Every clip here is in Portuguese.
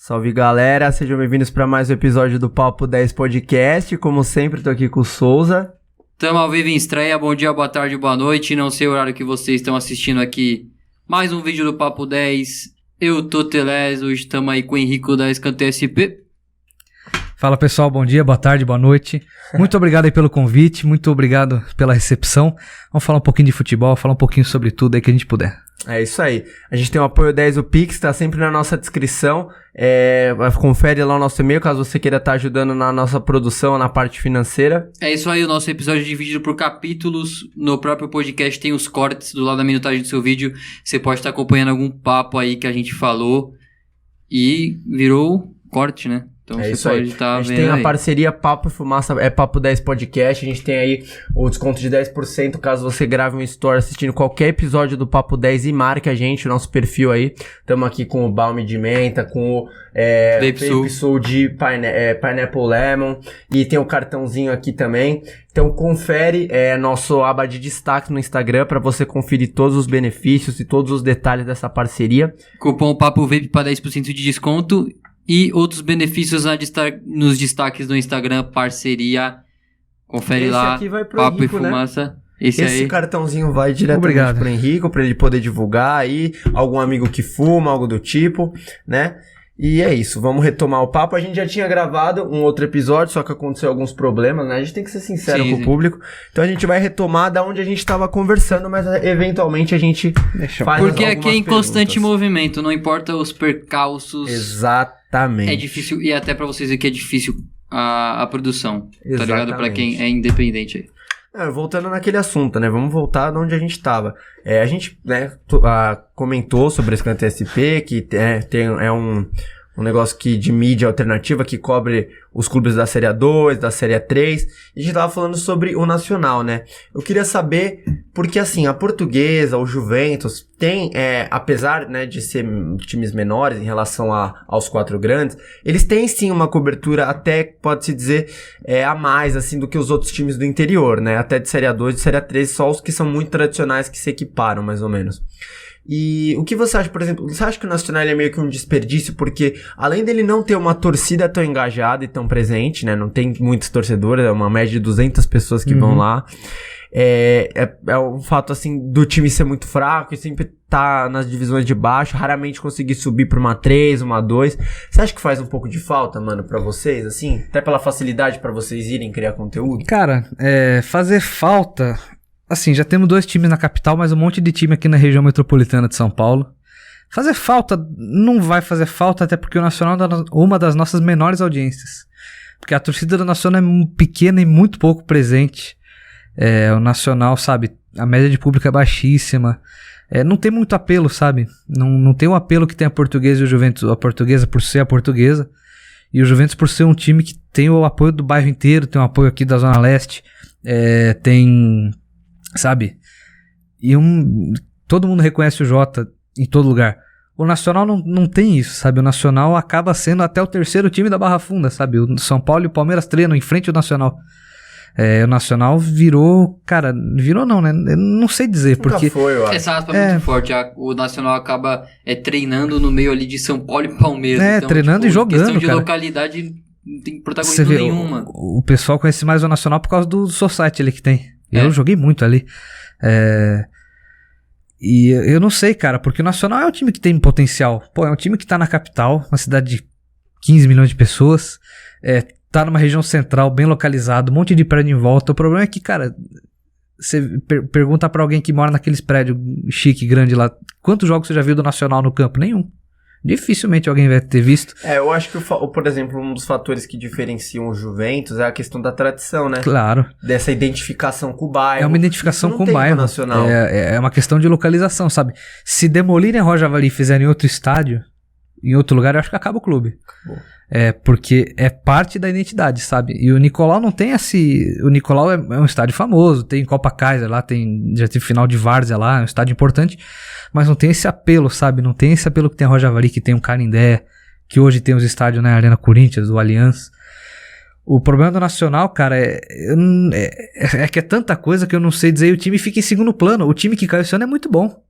Salve galera, sejam bem-vindos para mais um episódio do Papo 10 Podcast. Como sempre, tô aqui com o Souza. Tamo ao vivo em estreia, bom dia, boa tarde, boa noite. Não sei o horário que vocês estão assistindo aqui. Mais um vídeo do Papo 10. Eu tô Teles, hoje estamos aí com o Henrico da Escanteio SP. Fala pessoal, bom dia, boa tarde, boa noite. Muito obrigado aí pelo convite, muito obrigado pela recepção. Vamos falar um pouquinho de futebol, falar um pouquinho sobre tudo aí que a gente puder. É isso aí. A gente tem o apoio 10 do Pix, tá sempre na nossa descrição. Confere lá o nosso e-mail, caso você queira estar ajudando na nossa produção, na parte financeira. É isso aí, o nosso episódio é dividido por capítulos. No próprio podcast tem os cortes do lado da minutagem do seu vídeo. Você pode estar acompanhando algum papo aí que a gente falou e virou corte, né? Então É você isso pode aí. estar A gente vendo tem a aí. parceria Papo e Fumaça, Papo 10 Podcast. A gente tem aí o desconto de 10% caso você grave um story assistindo qualquer episódio do Papo 10 e marque a gente, o nosso perfil aí. Estamos aqui com o Balme de Menta, com o Vape Soul de Pineapple Lemon, e tem o cartãozinho aqui também. Então confere nosso aba de destaque no Instagram para você conferir todos os benefícios e todos os detalhes dessa parceria. Cupom Papo Vape para 10% de desconto. E outros benefícios nos destaques do Instagram, parceria. Confere Esse lá, aqui vai pro Papo Henrico, e Fumaça. né? Esse aí. Cartãozinho vai diretamente Obrigado. pro Henrico, pra ele poder divulgar aí, algum amigo que fuma, algo do tipo, né? E é isso, vamos retomar o papo. A gente já tinha gravado um outro episódio, só que aconteceu alguns problemas, né? A gente tem que ser sincero com o público. Então a gente vai retomar da onde a gente tava conversando, mas eventualmente a gente faz Porque aqui é em algumas constante perguntas. movimento, não importa os percalços. Exatamente. É difícil, e até pra vocês aqui é difícil a produção, tá ligado? Exatamente. Pra quem é independente aí. Voltando naquele assunto, né? Vamos voltar de onde a gente tava. A gente, né, comentou sobre esse Escanteio SP, que um negócio de mídia alternativa que cobre os clubes da Série A2, da Série A3. E a gente tava falando sobre o Nacional, né? Eu queria saber, porque assim, a Portuguesa, o Juventus, tem, apesar, né, de ser times menores em relação aos quatro grandes, eles têm sim uma cobertura até, pode-se dizer, a mais, assim, do que os outros times do interior, né? Até de Série A2 e Série A3, só os que são muito tradicionais que se equiparam, mais ou menos. E o que você acha, por exemplo, você acha que o Nacional é meio que um desperdício, porque além dele não ter uma torcida tão engajada e tão presente, né, não tem muitos torcedores, é uma média de 200 pessoas que vão lá, é um fato, assim, do time ser muito fraco e sempre tá nas divisões de baixo, raramente conseguir subir pra uma 3, uma 2, você acha que faz um pouco de falta, mano, pra vocês, assim, até pela facilidade pra vocês irem criar conteúdo? Cara, fazer falta... Assim, já temos 2 times na capital, mas um monte de time aqui na região metropolitana de São Paulo. Fazer falta, não vai fazer falta, até porque o Nacional é uma das nossas menores audiências. Porque a torcida do Nacional é pequena e muito pouco presente. O Nacional, sabe, a média de público é baixíssima. Não tem muito apelo, sabe? Não tem o apelo que tem a Portuguesa e o Juventus. A Portuguesa por ser a Portuguesa. E o Juventus por ser um time que tem o apoio do bairro inteiro, tem o apoio aqui da Zona Leste. Tem... Sabe? E todo mundo reconhece o Jota em todo lugar. O Nacional não tem isso, sabe? O Nacional acaba sendo até o terceiro time da Barra Funda, sabe? O São Paulo e o Palmeiras treinam em frente ao Nacional. O Nacional virou... Cara, virou não, né? Eu não sei dizer, Nunca porque... foi, eu acho. Essa aspa é muito forte. O Nacional acaba treinando no meio ali de São Paulo e Palmeiras. Então, treinando e jogando, questão de cara. localidade não tem protagonismo nenhuma. O pessoal conhece mais o Nacional por causa do Society ali que tem. Eu joguei muito ali. E eu não sei, cara, porque o Nacional é um time que tem potencial. Pô, é um time que tá na capital, uma cidade de 15 milhões de pessoas. Tá numa região central, bem localizado, um monte de prédio em volta. O problema é que, cara, você pergunta pra alguém que mora naqueles prédios chique, grande lá, quantos jogos você já viu do Nacional no campo? Nenhum. Dificilmente alguém vai ter visto. Eu acho que, por exemplo, um dos fatores que diferenciam o Juventus é a questão da tradição, né? Claro. Dessa identificação com o bairro. É uma identificação com o bairro. Nacional. É uma questão de localização, sabe? Se demolirem a Rojavali e fizerem outro estádio, em outro lugar, eu acho que acaba o clube. Acabou. Porque é parte da identidade, sabe? E o Nicolau não tem esse... O Nicolau é um estádio famoso, tem Copa Kaiser lá, já teve final de Várzea lá, é um estádio importante, mas não tem esse apelo, sabe? Não tem esse apelo que tem a Rojavali, que tem o Canindé, que hoje tem os estádios na Arena Corinthians, do Allianz. O problema do Nacional, cara, é que é tanta coisa que eu não sei dizer, e o time fica em segundo plano. O time que caiu esse ano é muito bom.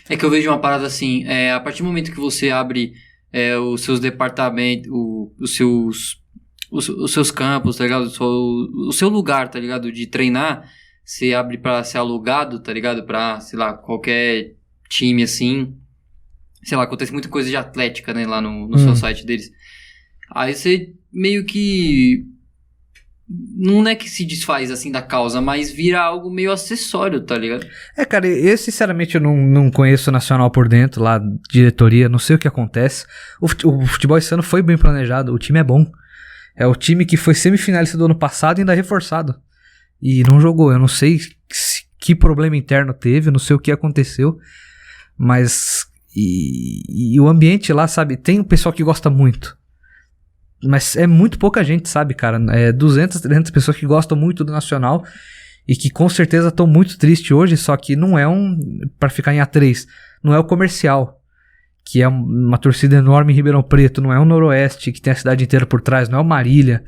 É que eu vejo uma parada assim, a partir do momento que você abre os seus departamentos, os seus campos, tá ligado? O seu lugar, tá ligado? De treinar, você abre pra ser alugado, tá ligado? Pra, sei lá, qualquer time assim. Sei lá, acontece muita coisa de atlética, né? Lá no seu site deles. Aí você meio que... Não é que se desfaz assim da causa, mas vira algo meio acessório, tá ligado? Cara, eu sinceramente eu não conheço o Nacional por dentro, lá, diretoria, não sei o que acontece. O futebol esse ano foi bem planejado, o time é bom. É o time que foi semifinalista do ano passado e ainda reforçado. E não jogou, eu não sei que problema interno teve, eu não sei o que aconteceu. Mas... E o ambiente lá, sabe, tem um pessoal que gosta muito. Mas é muito pouca gente, sabe, cara? 200, 300 pessoas que gostam muito do Nacional e que com certeza estão muito tristes hoje, só que não é pra ficar em A3, não é o Comercial, que é uma torcida enorme em Ribeirão Preto, não é o Noroeste, que tem a cidade inteira por trás, não é o Marília,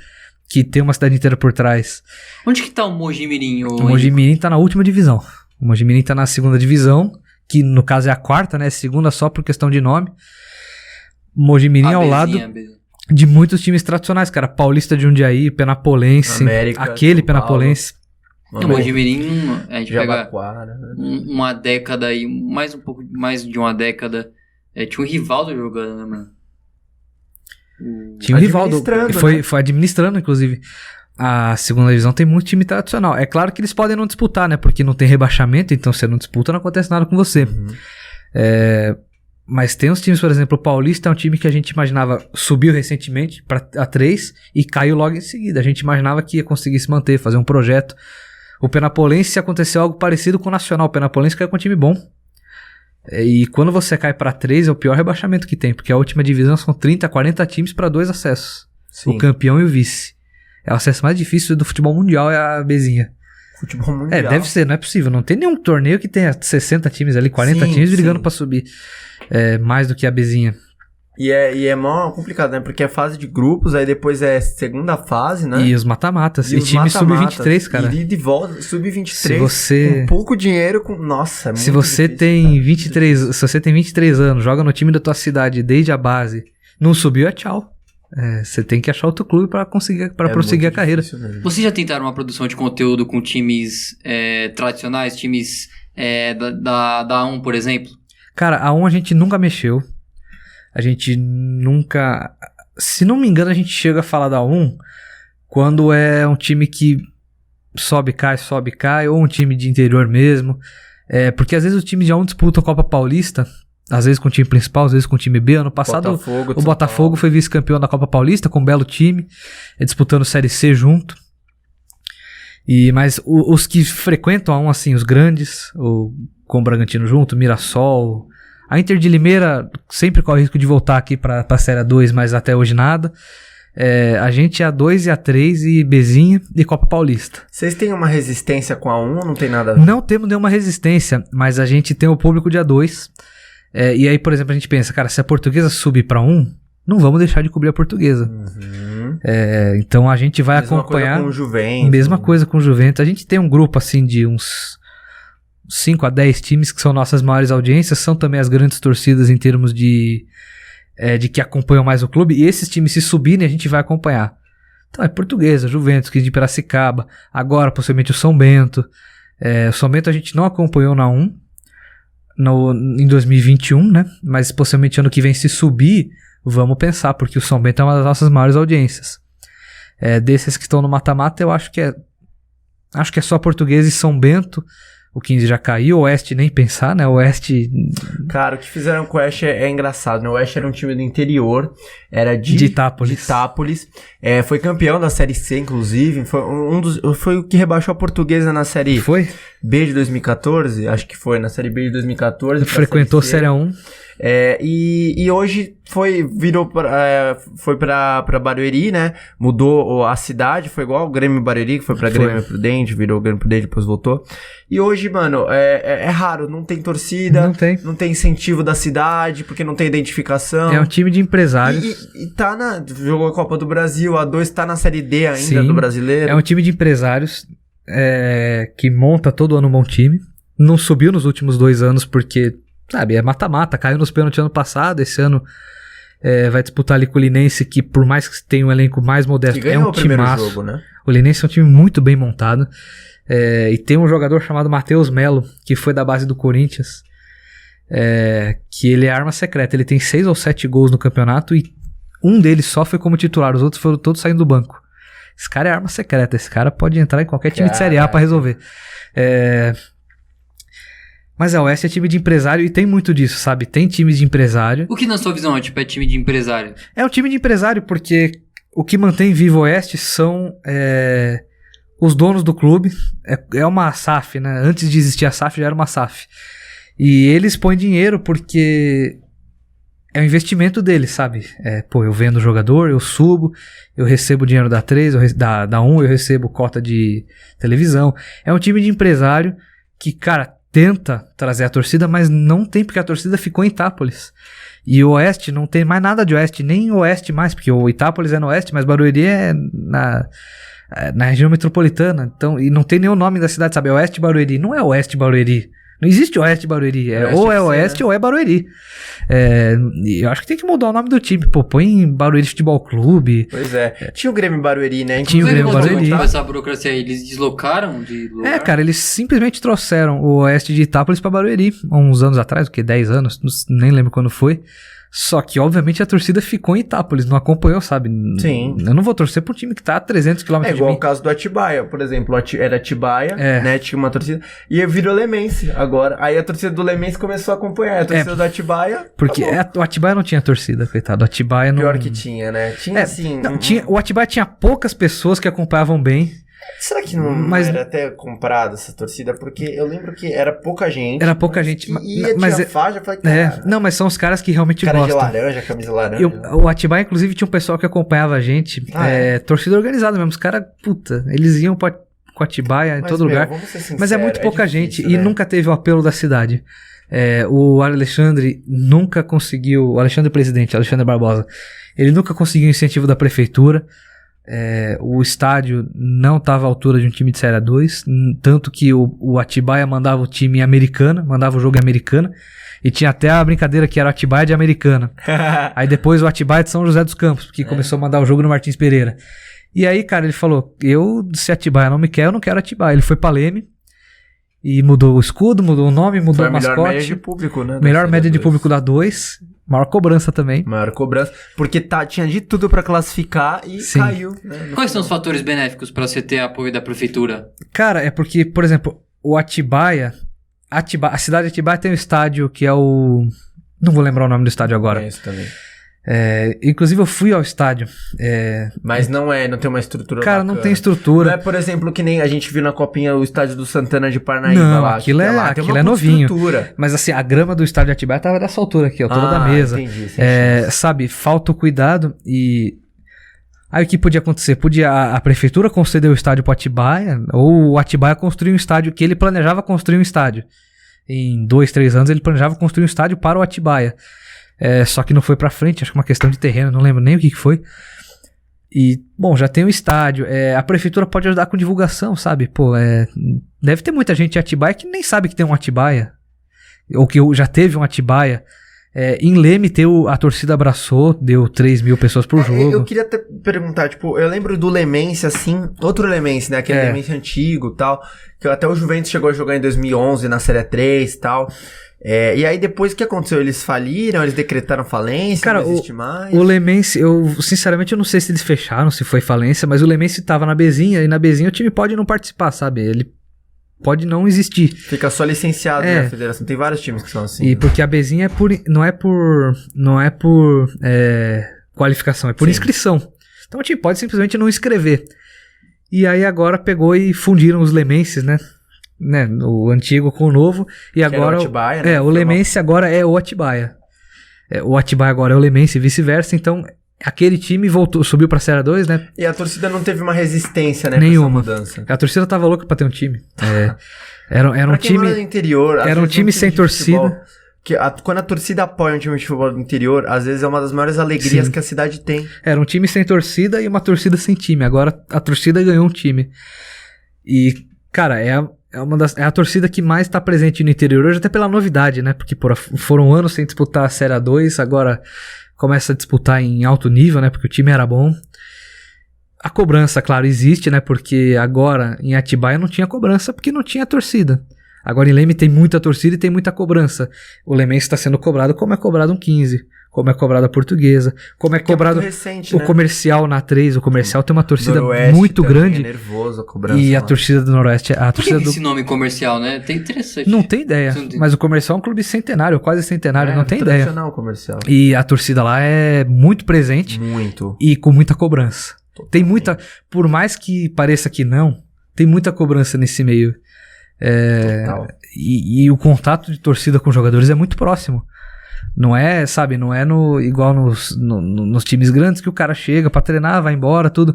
que tem uma cidade inteira por trás. Onde que tá o Mojimirim? O Mojimirim tá na última divisão. O Mojimirim tá na segunda divisão, que no caso é a quarta, né? Segunda só por questão de nome. Mojimirim ao lado de muitos times tradicionais, cara. Paulista de Jundiaí, Penapolense, América, aquele São Paulo. Penapolense. O Mojimirim, a gente pega Jabaquara. uma década aí, um pouco mais de uma década. Tinha um Rivaldo jogando, né, mano? Tinha um Rivaldo, Administrando, foi administrando, inclusive. A segunda divisão tem muito time tradicional. É claro que eles podem não disputar, né? Porque não tem rebaixamento, então você não disputa, não acontece nada com você. Mas tem uns times, por exemplo, o Paulista é um time que a gente imaginava subiu recentemente pra A3 e caiu logo em seguida. A gente imaginava que ia conseguir se manter, fazer um projeto. O Penapolense aconteceu algo parecido com o Nacional. O Penapolense caiu com um time bom. E quando você cai pra 3 é o pior rebaixamento que tem, porque a última divisão são 30, 40 times pra 2 acessos. Sim. O campeão e o vice. É o acesso mais difícil do futebol mundial, é a Bezinha. Futebol mundial. Deve ser, não é possível. Não tem nenhum torneio que tenha 60 times ali, 40 times brigando pra subir. Mais do que a Bezinha. E é mó complicado, né? Porque é fase de grupos, aí depois é segunda fase, né? E os mata-matas. E os time mata-matas. sub-23, cara. E de volta, sub-23. Se você... Com pouco dinheiro, Nossa, é muito Se você difícil, tem cara. 23... Se você tem 23 anos, joga no time da tua cidade desde a base, não subiu, é tchau. Você tem que achar outro clube pra prosseguir a carreira. Vocês já tentaram uma produção de conteúdo com times tradicionais, times da A1, por exemplo? Cara, a 1 a gente nunca mexeu. A gente nunca... Se não me engano, a gente chega a falar da 1 quando é um time que sobe, cai, ou um time de interior mesmo. Porque às vezes os times de A1 disputam a Copa Paulista, às vezes com o time principal, às vezes com o time B. Ano passado o Botafogo foi vice-campeão da Copa Paulista com um belo time, disputando Série C junto. Mas os que frequentam a 1, assim, os grandes, com o Bragantino junto, Mirassol... A Inter de Limeira sempre corre o risco de voltar aqui pra Série A2, mas até hoje nada. A gente é A2 e A3 e Bezinha e Copa Paulista. Vocês têm uma resistência com a 1 ou não tem nada a ver? Não temos nenhuma resistência, mas a gente tem o público de A2. E aí, por exemplo, a gente pensa, cara, se a Portuguesa subir pra 1, não vamos deixar de cobrir a Portuguesa. Então a gente vai acompanhar... Mesma coisa com o Juventus. Mesma coisa com o Juventus. A gente tem um grupo assim de uns 5 a 10 times que são nossas maiores audiências, são também as grandes torcidas em termos de que acompanham mais o clube, e esses times se subirem a gente vai acompanhar. Então é Portuguesa, Juventus, que de Piracicaba, agora possivelmente o São Bento. O São Bento a gente não acompanhou na 1 em 2021, né? Mas possivelmente ano que vem, se subir, vamos pensar, porque o São Bento é uma das nossas maiores audiências. Desses que estão no mata-mata, eu acho que é só Portuguesa e São Bento. O 15 já caiu, o Oeste nem pensar, né? O Oeste... Cara, o que fizeram com o Oeste é engraçado, né? O Oeste era um time do interior, era de Itápolis. Foi campeão da Série C, inclusive. Foi o que rebaixou a Portuguesa na Série B de 2014. Acho que foi, na Série B de 2014. Frequentou a Série A1. E hoje foi pra Barueri, né? Mudou a cidade, foi igual o Grêmio Barueri, que foi pra Grêmio Prudente, virou Grêmio Prudente, depois voltou. E hoje, mano, é raro, não tem torcida, não tem incentivo da cidade, porque não tem identificação. É um time de empresários. E jogou a Copa do Brasil, a 2 tá na Série D ainda do Brasileiro. É um time de empresários que monta todo ano um bom time. Não subiu nos últimos 2 anos porque... Sabe, é mata-mata, caiu nos pênaltis ano passado, esse ano vai disputar ali com o Linense, que por mais que tenha um elenco mais modesto, Que ganhou é um o primeiro timaço. jogo, né? O Linense é um time muito bem montado. E tem um jogador chamado Matheus Melo, que foi da base do Corinthians, que ele é arma secreta. Ele tem 6 ou 7 gols no campeonato e um deles só foi como titular. Os outros foram todos saindo do banco. Esse cara é arma secreta. Esse cara pode entrar em qualquer time de Série A pra resolver. Mas a Oeste é time de empresário e tem muito disso, sabe? Tem times de empresário. O que na sua visão é time de empresário? É um time de empresário porque o que mantém vivo o Oeste são os donos do clube. É uma SAF, né? Antes de existir a SAF já era uma SAF. E eles põem dinheiro porque é um investimento deles, sabe? Eu vendo o jogador, eu subo, eu recebo dinheiro da 3, da 1, eu recebo cota de televisão. É um time de empresário que, cara, tenta trazer a torcida, mas não tem porque a torcida ficou em Itápolis. E o Oeste não tem mais nada de Oeste, nem Oeste mais, porque o Itápolis é no Oeste, mas Barueri é na região metropolitana. Então, e não tem nem o nome da cidade, sabe? É Oeste Barueri. Não é Oeste Barueri. Não existe Oeste Barueri. Ou é Oeste ou é Barueri. Eu acho que tem que mudar o nome do time. Pô, põe Barueri Futebol Clube. Pois é. Tinha o Grêmio Barueri, né? Tinha o Grêmio Barueri. Essa burocracia aí, eles deslocaram de lugar? Cara, eles simplesmente trouxeram o Oeste de Itápolis pra Barueri. Há uns anos atrás, 10 anos? Nem lembro quando foi. Só que, obviamente, a torcida ficou em Itápolis, não acompanhou, sabe? Sim. Eu não vou torcer pro time que tá a 300 km de mim. É igual o caso do Atibaia, por exemplo. Era Atibaia, né? Tinha uma torcida. E virou Lemense agora. Aí a torcida do Lemense começou a acompanhar. A torcida do Atibaia. Porque o Atibaia não tinha torcida, coitado. O Atibaia não. Pior que tinha, né? Tinha sim. O Atibaia tinha poucas pessoas que acompanhavam bem. Será que não era até comprado essa torcida? Porque eu lembro que era pouca gente. Era pouca gente. Mas tinha faixa, eu falei, cara... Não, mas são os caras que realmente cara gostam. de laranja, camisa laranja. O Atibaia, inclusive, tinha um pessoal que acompanhava a gente. Torcida organizada mesmo. Os caras, eles iam com o Atibaia em todo lugar. Vamos ser sinceros, mas é muito pouca difícil, gente e nunca teve o apelo da cidade. O Alexandre nunca conseguiu... O Alexandre Presidente, Alexandre Barbosa, ele nunca conseguiu incentivo da prefeitura. O estádio não estava à altura de um time de Série A2, tanto que o Atibaia mandava o time em Americana, mandava o jogo em Americana, e tinha até a brincadeira que era o Atibaia de Americana. Aí depois o Atibaia de São José dos Campos, porque começou a mandar o jogo no Martins Pereira. E aí, cara, ele falou, se Atibaia não me quer, eu não quero Atibaia. Ele foi pra Leme e mudou o escudo, mudou o nome, mudou o mascote. Melhor média de público, né? Melhor média de público da 2. Maior cobrança também. Maior cobrança. Porque tinha de tudo pra classificar e caiu. Né, Quais são os fatores benéficos pra você ter apoio da prefeitura? Cara, é porque, por exemplo, o Atibaia... A cidade de Atibaia tem um estádio que é o... Não vou lembrar o nome do estádio agora. É isso também. Inclusive eu fui ao estádio. Mas não tem uma estrutura cara, bacana. Não tem estrutura. Não é, por exemplo, que nem a gente viu na Copinha o estádio do Santana de Parnaíba não, lá. Aquilo é novinho. Estrutura. Mas assim, a grama do estádio de Atibaia tava dessa altura aqui, altura da mesa. Entendi. Sabe, falta o cuidado e... Aí o que podia acontecer? A prefeitura conceder o estádio pro Atibaia, ou o Atibaia construir um estádio que ele planejava construir um estádio. Em 2, 3 anos ele planejava construir um estádio para o Atibaia. Só que não foi pra frente, acho que uma questão de terreno, não lembro nem o que foi. E, bom, já tem o estádio, a prefeitura pode ajudar com divulgação, sabe? Deve ter muita gente de Atibaia que nem sabe que tem um Atibaia, ou que já teve um Atibaia. Em Leme a torcida abraçou, deu 3 mil pessoas pro jogo. Eu queria até perguntar, eu lembro do Lemense, assim, outro Lemense, né? Aquele Lemense antigo e tal, que até o Juventus chegou a jogar em 2011 na Série 3 e tal. E aí depois o que aconteceu? Eles faliram, eles decretaram falência, cara, não existe mais? O Lemense, sinceramente eu não sei se eles fecharam, se foi falência, mas o Lemense tava na Bezinha, e na Bezinha o time pode não participar, sabe? Ele pode não existir. Fica só licenciado na federação, tem vários times que são assim. E porque a Bezinha não é por qualificação, é por inscrição. Então o time pode simplesmente não inscrever. E aí agora pegou e fundiram os Lemenses, né? O antigo com o novo. E agora. O Atibaia, né? O Lemense agora é o Atibaia. O Atibaia agora é o Lemense e vice-versa. Então, aquele time subiu pra Série 2, né? E a torcida não teve uma resistência, né? Nenhuma. Pra essa mudança. A torcida tava louca pra ter um time. Era um time. Do interior, era um time sem torcida. Quando a torcida apoia um time de futebol do interior, às vezes é uma das maiores alegrias que a cidade tem. Era um time sem torcida e uma torcida sem time. Agora a torcida ganhou um time. E, cara, é a torcida que mais tá presente no interior hoje, até pela novidade, né? Porque foram anos sem disputar a Série A2, agora começa a disputar em alto nível, né? Porque o time era bom. A cobrança, claro, existe, né? Porque agora em Atibaia não tinha cobrança porque não tinha torcida. Agora em Leme tem muita torcida e tem muita cobrança. O Lemense está sendo cobrado como é cobrado um 15, como é cobrado a Portuguesa, como é cobrado recente, o né? Comercial na 3. O Comercial tem uma torcida Noroeste muito também grande. É nervoso a cobrança. E a lá. torcida do Noroeste, a Por que torcida que do... esse nome comercial, né? Tem interessante. Não tem ideia, Você não tem- mas o Comercial é um clube centenário, quase centenário, não tem ideia. Tradicional comercial. E a torcida lá é muito presente Muito. e com muita cobrança. Tem muita, por mais que pareça que não, tem muita cobrança nesse meio. Total. E o contato de torcida com os jogadores é muito próximo. Não é, sabe, não é igual nos times grandes que o cara chega pra treinar, vai embora, tudo.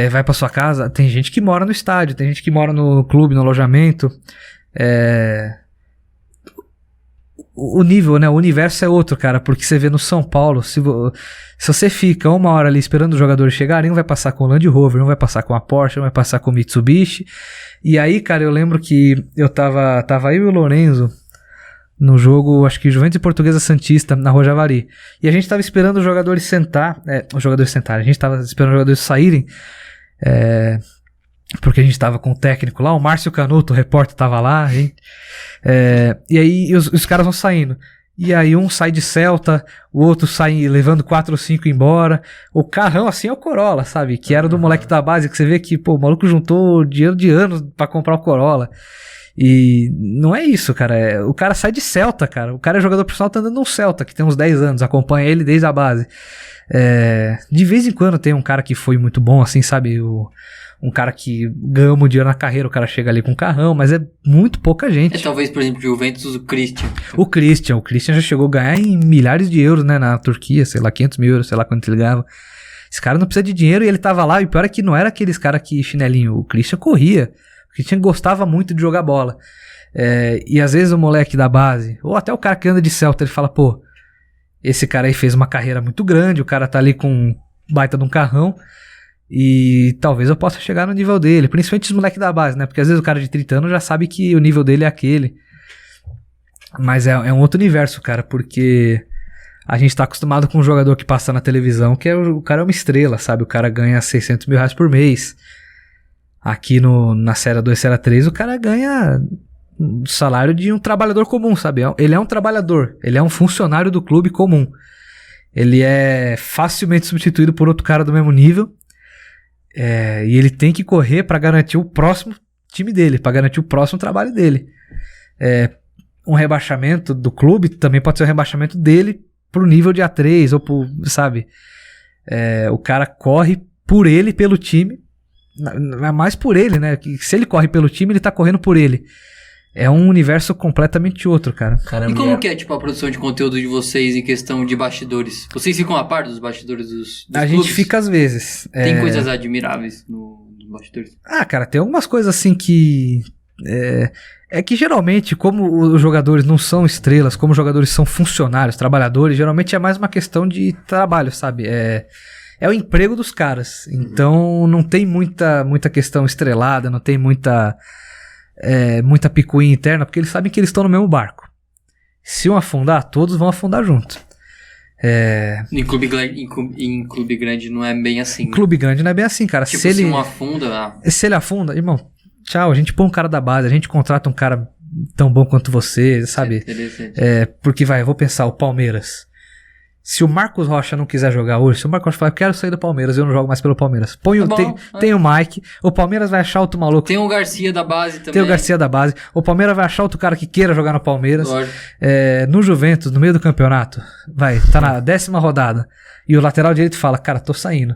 Vai pra sua casa. Tem gente que mora no estádio, tem gente que mora no clube, no alojamento. O nível, né? O universo é outro, cara, porque você vê no São Paulo, se você fica 1 hora ali esperando os jogadores chegarem, não vai passar com o Land Rover, não vai passar com a Porsche, não vai passar com o Mitsubishi. E aí, cara, eu lembro que eu tava eu e o Lorenzo no jogo, acho que Juventus e Portuguesa Santista, na Rua Javari. E a gente tava esperando os jogadores sentarem, a gente tava esperando os jogadores saírem, porque a gente tava com o técnico lá, o Márcio Canuto, o repórter, tava lá, e aí os caras vão saindo. E aí um sai de Celta, o outro sai levando 4 ou 5 embora. O carrão assim é o Corolla, sabe? Que era do moleque da base, que você vê que, pô, o maluco juntou dinheiro de anos pra comprar o Corolla. E não é isso, cara. O cara sai de Celta, cara. O cara é jogador profissional, tá andando num Celta, que tem uns 10 anos, acompanha ele desde a base. De vez em quando tem um cara que foi muito bom, assim, sabe? Um cara que ganhou um dinheiro na carreira, o cara chega ali com um carrão, mas é muito pouca gente. Talvez, por exemplo, Juventus, o Christian. O Christian já chegou a ganhar em milhares de euros, né, na Turquia, sei lá, 500 mil euros, sei lá quanto ele ganhava. Esse cara não precisa de dinheiro e ele tava lá, e o pior é que não era aqueles caras que chinelinho, o Christian corria, o Christian gostava muito de jogar bola. E às vezes o moleque da base, ou até o cara que anda de Celta, ele fala, pô, esse cara aí fez uma carreira muito grande, o cara tá ali com um baita de um carrão, e talvez eu possa chegar no nível dele, principalmente os moleques da base, né? Porque às vezes o cara de 30 anos já sabe que o nível dele é aquele. Mas é um outro universo, cara, porque a gente tá acostumado com um jogador que passa na televisão, que o cara é uma estrela, sabe? O cara ganha 600 mil reais por mês. Aqui na Série 2, Série 3, o cara ganha o salário de um trabalhador comum, sabe? Ele é um trabalhador, ele é um funcionário do clube comum. Ele é facilmente substituído por outro cara do mesmo nível. E ele tem que correr pra garantir o próximo time dele, pra garantir o próximo trabalho dele. Um rebaixamento do clube também pode ser um rebaixamento dele pro nível de A3, ou pro, sabe? O cara corre por ele, pelo time, mais por ele, né? Se ele corre pelo time, ele tá correndo por ele. É um universo completamente outro, cara. E como que é, tipo, a produção de conteúdo de vocês em questão de bastidores? Vocês ficam a par dos bastidores dos A clubes? gente fica às vezes. Tem coisas admiráveis nos bastidores? Cara, tem algumas coisas assim que... que geralmente, como os jogadores não são estrelas, como os jogadores são funcionários, trabalhadores, geralmente é mais uma questão de trabalho, sabe? É o emprego dos caras. Então não tem muita questão estrelada, não tem muita picuinha interna, porque eles sabem que eles estão no mesmo barco. Se um afundar, todos vão afundar junto. Em clube grande não é bem assim. Clube grande não é bem assim, cara. Tipo, se um afunda... Se ele afunda, irmão, tchau, a gente põe um cara da base, a gente contrata um cara tão bom quanto você, sabe? Interessante. Porque eu vou pensar, o Palmeiras. Se o Marcos Rocha não quiser jogar hoje, se o Marcos Rocha falar, eu quero sair do Palmeiras, eu não jogo mais pelo Palmeiras. Tem o Mike, o Palmeiras vai achar outro maluco. Tem o Garcia da base também. Tem o Garcia da base. O Palmeiras vai achar outro cara que queira jogar no Palmeiras. No Juventus, no meio do campeonato, tá na 10ª rodada. E o lateral direito fala, cara, tô saindo.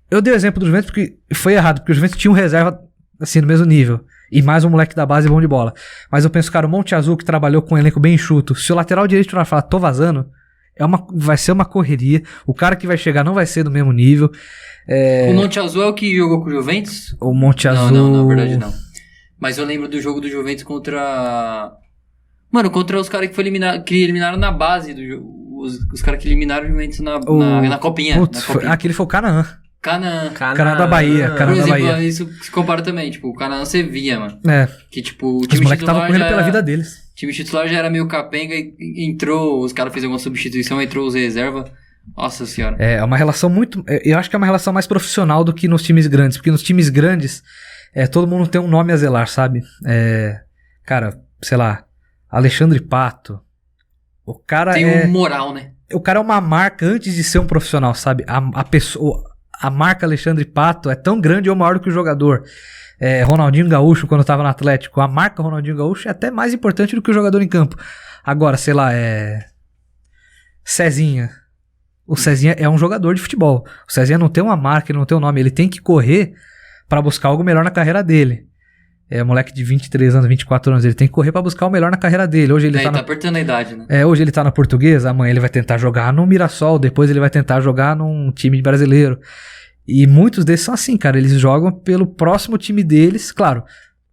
Eu dei o exemplo do Juventus porque foi errado, porque o Juventus tinha um reserva assim, no mesmo nível. E mais um moleque da base bom de bola. Mas eu penso, cara, o Monte Azul que trabalhou com um elenco bem enxuto. Se o lateral direito vai falar, tô vazando, vai ser uma correria. O cara que vai chegar não vai ser do mesmo nível. O Monte Azul é o que jogou com o Juventus? O Monte Azul... Não, na verdade não. Mas eu lembro do jogo do Juventus contra... Mano, contra os caras que eliminaram na base do jogo. Os caras que eliminaram o Juventus na copinha. Putz, aquele foi o Canaã. Canaã. Canaã da Bahia, Por Canaã da exemplo, Bahia. isso se compara também. Tipo, o Canaã você via, mano. É, Que, tipo, o os time moleques estavam titular correndo já pela era- vida deles. O time titular já era meio capenga e entrou, os caras fizeram uma substituição, entrou os reserva. Nossa senhora. É uma relação muito... Eu acho que é uma relação mais profissional do que nos times grandes. Porque nos times grandes, todo mundo tem um nome a zelar, sabe? Cara, sei lá, Alexandre Pato. O cara Tem moral, né? O cara é uma marca antes de ser um profissional, sabe? A marca Alexandre Pato é tão grande ou maior do que o jogador. Ronaldinho Gaúcho, quando tava no Atlético, a marca Ronaldinho Gaúcho é até mais importante do que o jogador em campo. Agora, sei lá, Cezinha. O Cezinha é um jogador de futebol. O Cezinha não tem uma marca, ele não tem um nome. Ele tem que correr pra buscar algo melhor na carreira dele. Moleque de 23 anos, 24 anos, ele tem que correr pra buscar o melhor na carreira dele. Hoje ele Tá apertando a idade, né? Hoje ele tá na Portuguesa, amanhã ele vai tentar jogar no Mirassol, depois ele vai tentar jogar num time brasileiro. E muitos desses são assim, cara, eles jogam pelo próximo time deles, claro,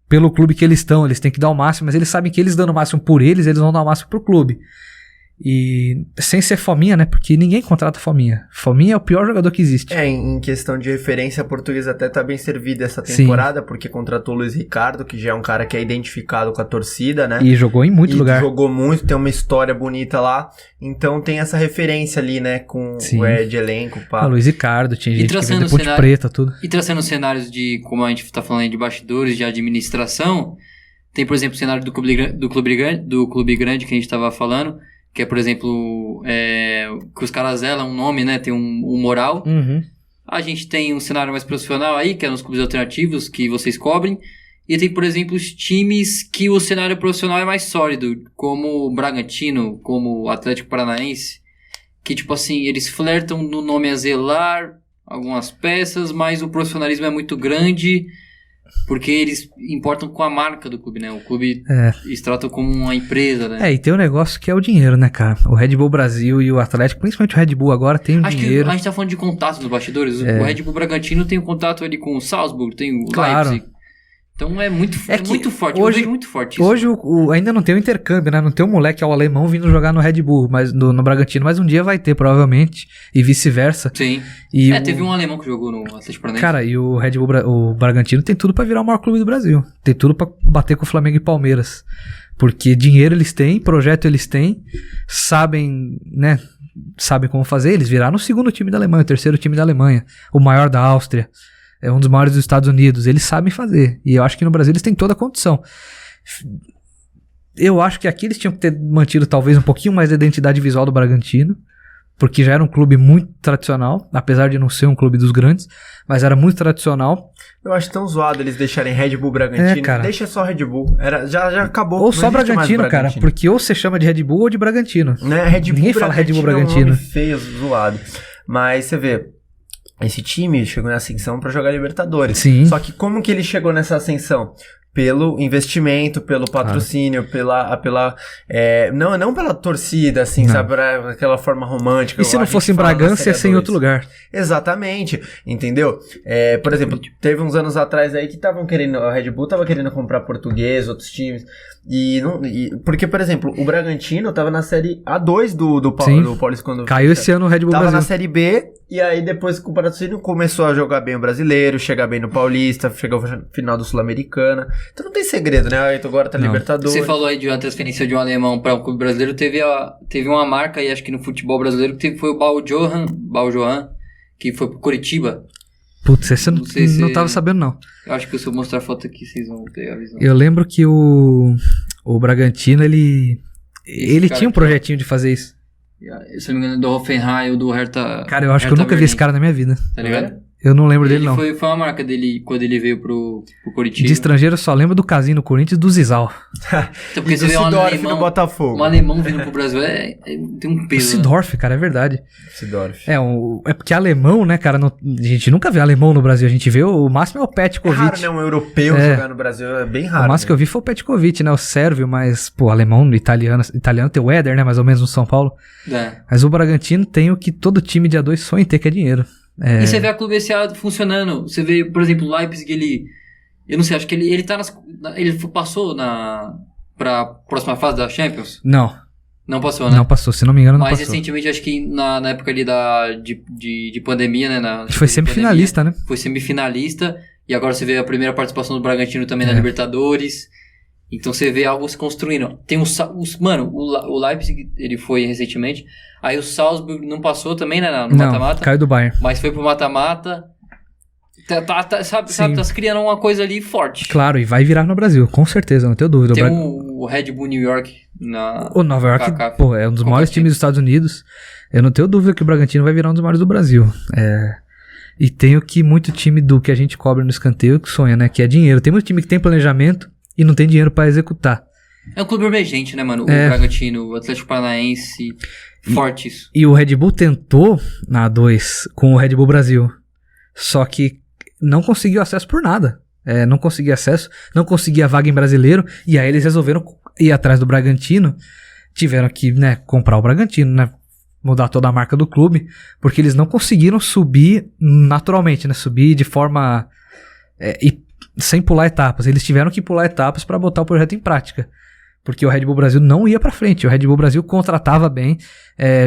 pelo clube que eles estão, eles têm que dar o máximo, mas eles sabem que eles dando o máximo por eles vão dar o máximo pro clube. E sem ser fominha, né? Porque ninguém contrata fominha. Fominha é o pior jogador que existe. Em questão de referência, a Portuguesa até tá bem servida essa temporada, porque contratou o Luiz Ricardo, que já é um cara que é identificado com a torcida, né? E jogou em muito lugar. Jogou muito, tem uma história bonita lá. Então tem essa referência ali, né? Com de elenco, pá. O Luiz Ricardo, tinha gente que veio de Ponte Preta, tudo. E traçando cenários de, como a gente tá falando aí, de bastidores, de administração, tem, por exemplo, o cenário do clube grande que a gente tava falando, que é, por exemplo, que os caras zelam um nome, né? Tem um moral. Uhum. A gente tem um cenário mais profissional aí, que é nos clubes alternativos, que vocês cobrem. E tem, por exemplo, os times que o cenário profissional é mais sólido, como o Bragantino, como o Atlético Paranaense, que, tipo assim, eles flertam no nome a zelar algumas peças, mas o profissionalismo é muito grande, porque eles importam com a marca do clube, né? O clube eles tratam como uma empresa, né? E tem um negócio que é o dinheiro, né, cara? O Red Bull Brasil e o Atlético, principalmente o Red Bull agora, tem o dinheiro. Que a gente tá falando de contato nos bastidores. O Red Bull Bragantino tem um contato ali com o Salzburg, tem o Leipzig. Então é muito forte. Hoje, eu vejo muito forte isso. Hoje ainda não tem o intercâmbio, né? Não tem um moleque ao alemão vindo jogar no Red Bull, mas no Bragantino, mas um dia vai ter, provavelmente, e vice-versa. Sim. Teve um alemão que jogou no Atlético Paranaense. Cara, e o Red Bull, o Bragantino tem tudo pra virar o maior clube do Brasil. Tem tudo pra bater com o Flamengo e Palmeiras. Porque dinheiro eles têm, projeto eles têm, sabem, né? Sabem como fazer. Eles viraram o segundo time da Alemanha, o terceiro time da Alemanha, o maior da Áustria. É um dos maiores dos Estados Unidos. Eles sabem fazer. E eu acho que no Brasil eles têm toda a condição. Eu acho que aqui eles tinham que ter mantido talvez um pouquinho mais da identidade visual do Bragantino. Porque já era um clube muito tradicional. Apesar de não ser um clube dos grandes. Mas era muito tradicional. Eu acho tão zoado eles deixarem Red Bull Bragantino. Cara. Deixa só Red Bull. Já acabou. Ou só Bragantino, cara. Porque ou você chama de Red Bull ou de Bragantino. Né? Red Bull Ninguém fala Red Bull Bragantino. É um nome feio, zoado. Mas você vê... Esse time chegou na ascensão pra jogar Libertadores. Sim. Só que como que ele chegou nessa ascensão? Pelo investimento, pelo patrocínio, não pela torcida, assim, sabe? Aquela forma romântica. E se não fosse em Bragança, ia ser em outro lugar. Exatamente, entendeu? Por exemplo, teve uns anos atrás aí que estavam querendo, a Red Bull tava querendo comprar Português, outros times, porque, por exemplo, o Bragantino tava na série A2 do Paulista quando... Caiu esse ano o Red Bull Tava Brasil. na série B, e aí depois com o patrocínio começou a jogar bem o Brasileiro, chegar bem no Paulista, chegou ao final do Sul-Americana. Então não tem segredo, né? Aí agora tá Libertadores. Você falou aí de uma transferência de um alemão para um clube brasileiro, teve uma marca aí, acho que no futebol brasileiro, que foi o Baljohan, que foi pro Curitiba. Putz, esse eu não tava sabendo, não. Eu acho que se eu mostrar a foto aqui, vocês vão ter a visão. Eu lembro que o Bragantino, ele tinha um projetinho de fazer isso. Se não me engano, do Hoffenheim ou do Hertha. Cara, eu acho que eu nunca vi esse cara na minha vida. Tá ligado? Eu não lembro dele, não. Foi uma marca dele quando ele veio pro Curitiba. De estrangeiro, eu só lembro do Casinho no Corinthians e do Zizal. Então, porque e do Sidorf no Botafogo. Um alemão vindo pro Brasil tem um peso. O Sidorf, cara, é verdade. Sidorf. É porque alemão, né, cara? A gente nunca vê alemão no Brasil. A gente vê o máximo é o Petkovic. É raro, né? Um europeu jogar no Brasil. É bem raro. O máximo que eu vi foi o Petkovic, né? O sérvio, mas, pô, alemão, italiano tem o Éder, né? Mais ou menos no São Paulo. Mas o Bragantino tem o que todo time de A2 sonha em ter, que é dinheiro. E você vê a Clube SA funcionando. Você vê, por exemplo, o Leipzig, eu não sei, acho que ele tá ele passou pra próxima fase da Champions? Não. Não passou, né? Não passou, se não me engano, não Mas passou. recentemente, acho que na época ali de pandemia, né? Foi semifinalista, né? Foi semifinalista. E agora você vê a primeira participação do Bragantino também na É. Libertadores. Então você vê algo se construindo. Tem mano, o Leipzig, ele foi recentemente. Aí o Salzburg não passou também, né? No Não, mata-mata. caiu do Bayern. Mas foi pro mata-mata. Sabe, Sim. tá se criando uma coisa ali forte. Claro, e vai virar no Brasil, com certeza, não tenho dúvida. Tem O o Red Bull New York na... O Nova York, Kaká. pô, é um dos maiores times dos Estados Unidos. Eu não tenho dúvida que o Bragantino vai virar um dos maiores do Brasil. E tem o que muito time do que a gente cobra no escanteio que sonha, né? Que é dinheiro. Tem muito time que tem planejamento e não tem dinheiro pra executar. É um clube emergente, né, mano? O Bragantino, o Atlético Paranaense, forte isso. E o Red Bull tentou na A2 com o Red Bull Brasil. Só que não conseguiu acesso por nada. Não conseguia acesso, não conseguia vaga em brasileiro. E aí eles resolveram ir atrás do Bragantino. Tiveram que, né, comprar o Bragantino, né? Mudar toda a marca do clube. Porque eles não conseguiram subir naturalmente, né? Subir de forma... sem pular etapas. Eles tiveram que pular etapas para botar o projeto em prática. Porque o Red Bull Brasil não ia pra frente. O Red Bull Brasil contratava bem,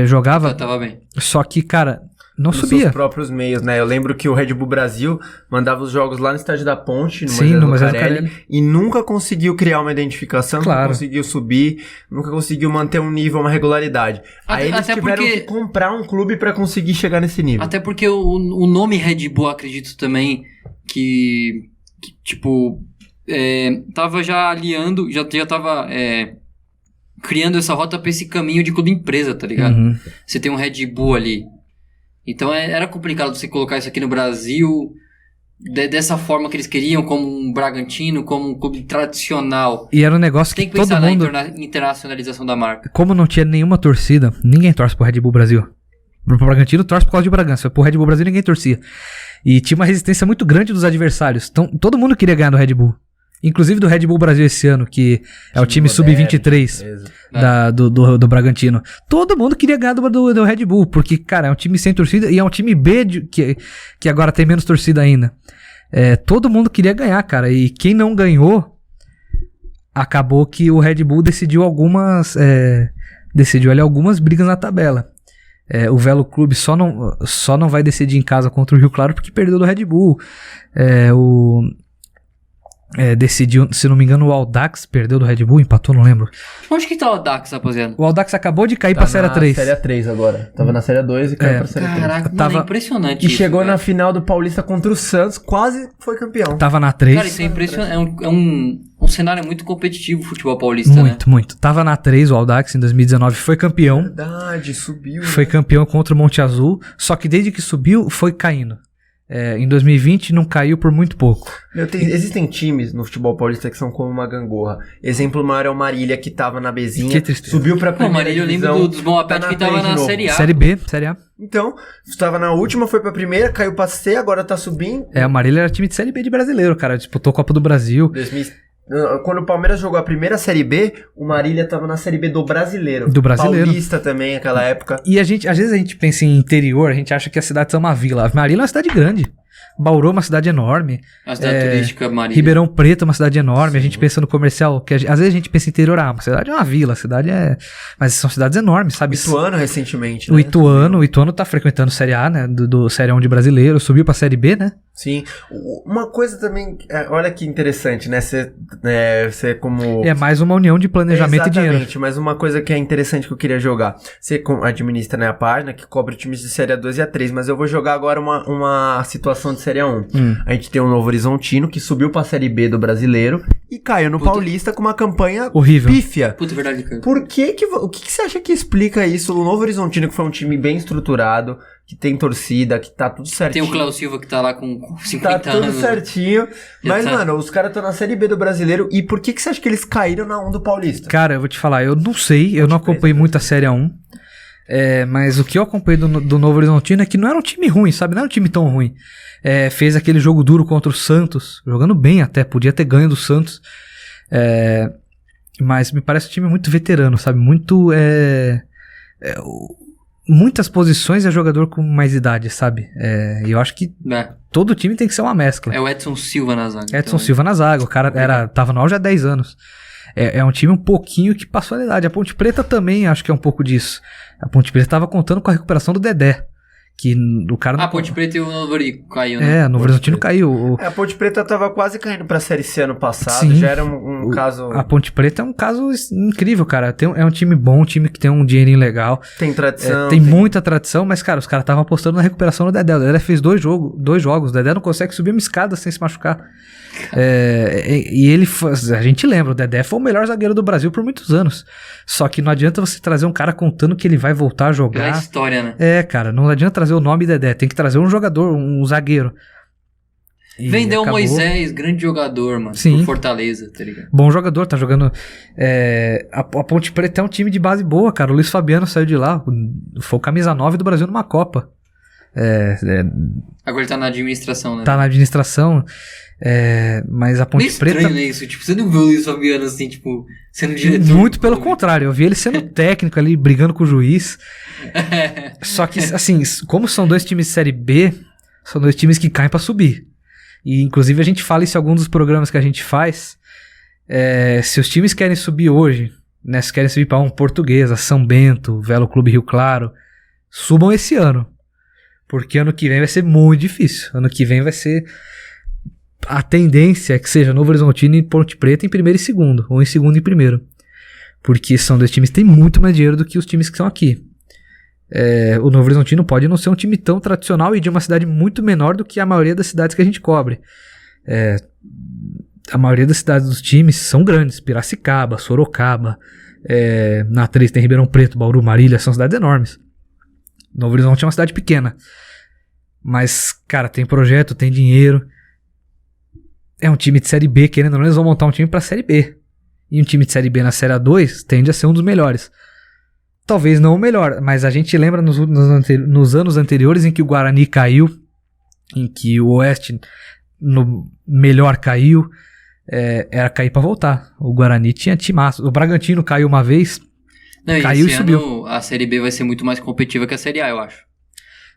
jogava... Tava bem. Só que, cara, não Nos subia. seus próprios meios, né? Eu lembro que o Red Bull Brasil mandava os jogos lá no Estádio da Ponte, no Sim, Moisés no Moisés Lucarelli, Lucarelli. e nunca conseguiu criar uma identificação, Claro. nunca conseguiu subir, nunca conseguiu manter um nível, uma regularidade. Aí eles até tiveram porque- que comprar um clube pra conseguir chegar nesse nível. Até porque o nome Red Bull, acredito também que tipo, tava já aliando, já tava criando essa rota pra esse caminho de clube empresa, tá ligado? Uhum. Você tem um Red Bull ali. Então era complicado você colocar isso aqui no Brasil dessa forma que eles queriam, como um Bragantino, como um clube tradicional. E era um negócio Tem que que todo pensar mundo... na internacionalização da marca. Como não tinha nenhuma torcida, ninguém torce pro Red Bull Brasil. Pro Bragantino torce por causa de Bragança. Pro Red Bull Brasil ninguém torcia. E tinha uma resistência muito grande dos adversários. Então todo mundo queria ganhar do Red Bull. Inclusive do Red Bull Brasil esse ano, que é o time sub-23 do Bragantino. Todo mundo queria ganhar do Red Bull, porque, cara, é um time sem torcida e é um time B que agora tem menos torcida ainda. Todo mundo queria ganhar, cara. E quem não ganhou, acabou que o Red Bull decidiu algumas brigas na tabela. O Velo Clube só não vai decidir em casa contra o Rio Claro porque perdeu do Red Bull. Decidiu, se não me engano, o Audax perdeu do Red Bull, empatou, não lembro. Onde que tá o Dax, rapaziada? O Audax acabou de cair pra Série 3. Série 3 agora. Tava na Série 2 e caiu pra Série 3. Caraca, Tava- mano, é impressionante E isso, chegou velho. na final do Paulista contra o Santos, quase foi campeão. Tava na 3. Cara, isso é impressionante. É um cenário muito competitivo o futebol paulista, né? Muito. Tava na 3 o Audax em 2019, foi campeão. Verdade, subiu. Foi né? campeão contra o Monte Azul. Só que desde que subiu, foi caindo. Em 2020 não caiu por muito pouco. Existem times no futebol paulista que são como uma gangorra. Exemplo maior é o Marília, que tava na Bezinha, Que tristeza. subiu pra Pô, primeira Marília, eu lembro divisão, dos Bom Apete tá que tava 3 de na novo. Série A. Série B, Série A. Então, estava na última, foi pra primeira, caiu pra C, agora tá subindo. O Marília era time de Série B de brasileiro, cara. Disputou a Copa do Brasil. Quando o Palmeiras jogou a primeira Série B, o Marília tava na Série B do Brasileiro. Do Brasileiro. Paulista também, naquela época. E às vezes a gente pensa em interior, a gente acha que as cidades são uma vila. A Marília é uma cidade grande. Bauru é uma cidade enorme. A cidade turística Marília. Ribeirão Preto é uma cidade enorme. A gente pensa no comercial, que às vezes a gente pensa em interior, uma cidade é uma vila, a cidade é... Mas são cidades enormes, sabe? Ituano recentemente, O né? Ituano tá frequentando Série A, né? Do Série 1 de brasileiro, subiu pra Série B, né? Sim. Uma coisa também, olha que interessante, né? Você como... É mais uma união de planejamento e dinheiro. Exatamente, mas uma coisa que é interessante que eu queria jogar. Você administra, né, a página que cobre times de Série A2 e A3, mas eu vou jogar agora uma situação de Série A1. A gente tem o Novo Horizontino, que subiu pra Série B do Brasileiro e caiu no Paulista com uma campanha Horrível. pífia. Puta, verdade, cara. O que você acha que explica isso? O Novo Horizontino, que foi um time bem estruturado, que tem torcida, que tá tudo Tem certinho. o Cléo Silva que tá lá com 50 Tá tudo anos. certinho. Mas, tá. mano, os caras estão na Série B do Brasileiro. E por que você acha que eles caíram na 1 do Paulista? Cara, eu vou te falar, eu não sei, eu não acompanhei muito a Série A1. Mas o que eu acompanhei do Novo Horizontino é que não era um time ruim, sabe? Não era um time tão ruim. Fez aquele jogo duro contra o Santos, jogando bem até, podia ter ganho do Santos. Mas me parece um time muito veterano, sabe? Muito... muitas posições é jogador com mais idade, sabe? E eu acho que todo time tem que ser uma mescla. É o Edson Silva na zaga. Edson Silva na zaga, o cara tava no auge há 10 anos. é um time um pouquinho que passou a idade. A Ponte Preta também acho que é um pouco disso. A Ponte Preta tava contando com a recuperação do Dedé. Que o cara A Ponte Preta e o Novo Horizontino caiu, né? o Novo Horizontino caiu. A Ponte Preta tava quase caindo pra Série C ano passado. Sim. Já era um caso... A Ponte Preta é um caso incrível, cara. É um time bom, um time que tem um dinheirinho legal. Tem tradição. Tem muita tradição, mas, cara, os caras estavam apostando na recuperação do Dedé. O Dedé fez dois jogos. O Dedé não consegue subir uma escada sem se machucar. E ele, a gente lembra, o Dedé foi o melhor zagueiro do Brasil por muitos anos. Só que não adianta você trazer um cara contando que ele vai voltar a jogar. Pela história, né? Cara, não adianta trazer o nome Dedé. Tem que trazer um jogador, um zagueiro. E Vendeu o acabou. Moisés, grande jogador, mano. Sim. Pro Fortaleza, tá ligado? Bom jogador, tá jogando. A Ponte Preta é um time de base boa, cara. O Luiz Fabiano saiu de lá. Foi o camisa 9 do Brasil numa Copa. Agora ele tá na administração, né? Tá na administração. Mas a Ponte Meio estranho, Preta. né, isso? Tipo, você não viu o Luiz Fabiano assim, tipo, sendo diretor. Muito pelo contrário, eu vi ele sendo técnico ali, brigando com o juiz. Só que, assim, como são dois times de Série B, são dois times que caem pra subir. E, inclusive, a gente fala isso em alguns dos programas que a gente faz. Se os times querem subir hoje, né, se querem subir pra Portuguesa, São Bento, Velo Clube Rio Claro, subam esse ano. Porque ano que vem vai ser muito difícil. Ano que vem vai ser... A tendência é que seja Novo Horizontino e Ponte Preta em primeiro e segundo, ou em segundo e primeiro. Porque são dois times que têm muito mais dinheiro do que os times que estão aqui. O Novo Horizontino pode não ser um time tão tradicional e de uma cidade muito menor do que a maioria das cidades que a gente cobre. A maioria das cidades dos times são grandes. Piracicaba, Sorocaba, na 3 tem Ribeirão Preto, Bauru, Marília, são cidades enormes. Novo Horizonte é uma cidade pequena. Mas, cara, tem projeto, tem dinheiro. É um time de Série B, querendo ou não, eles vão montar um time pra Série B. E um time de Série B na Série A2 tende a ser um dos melhores. Talvez não o melhor, mas a gente lembra nos anos anteriores em que o Guarani caiu, em que o Oeste no melhor caiu, era cair pra voltar. O Guarani tinha timaço. O Bragantino caiu uma vez, Não, caiu e esse subiu. ano a Série B vai ser muito mais competitiva que a Série A, eu acho.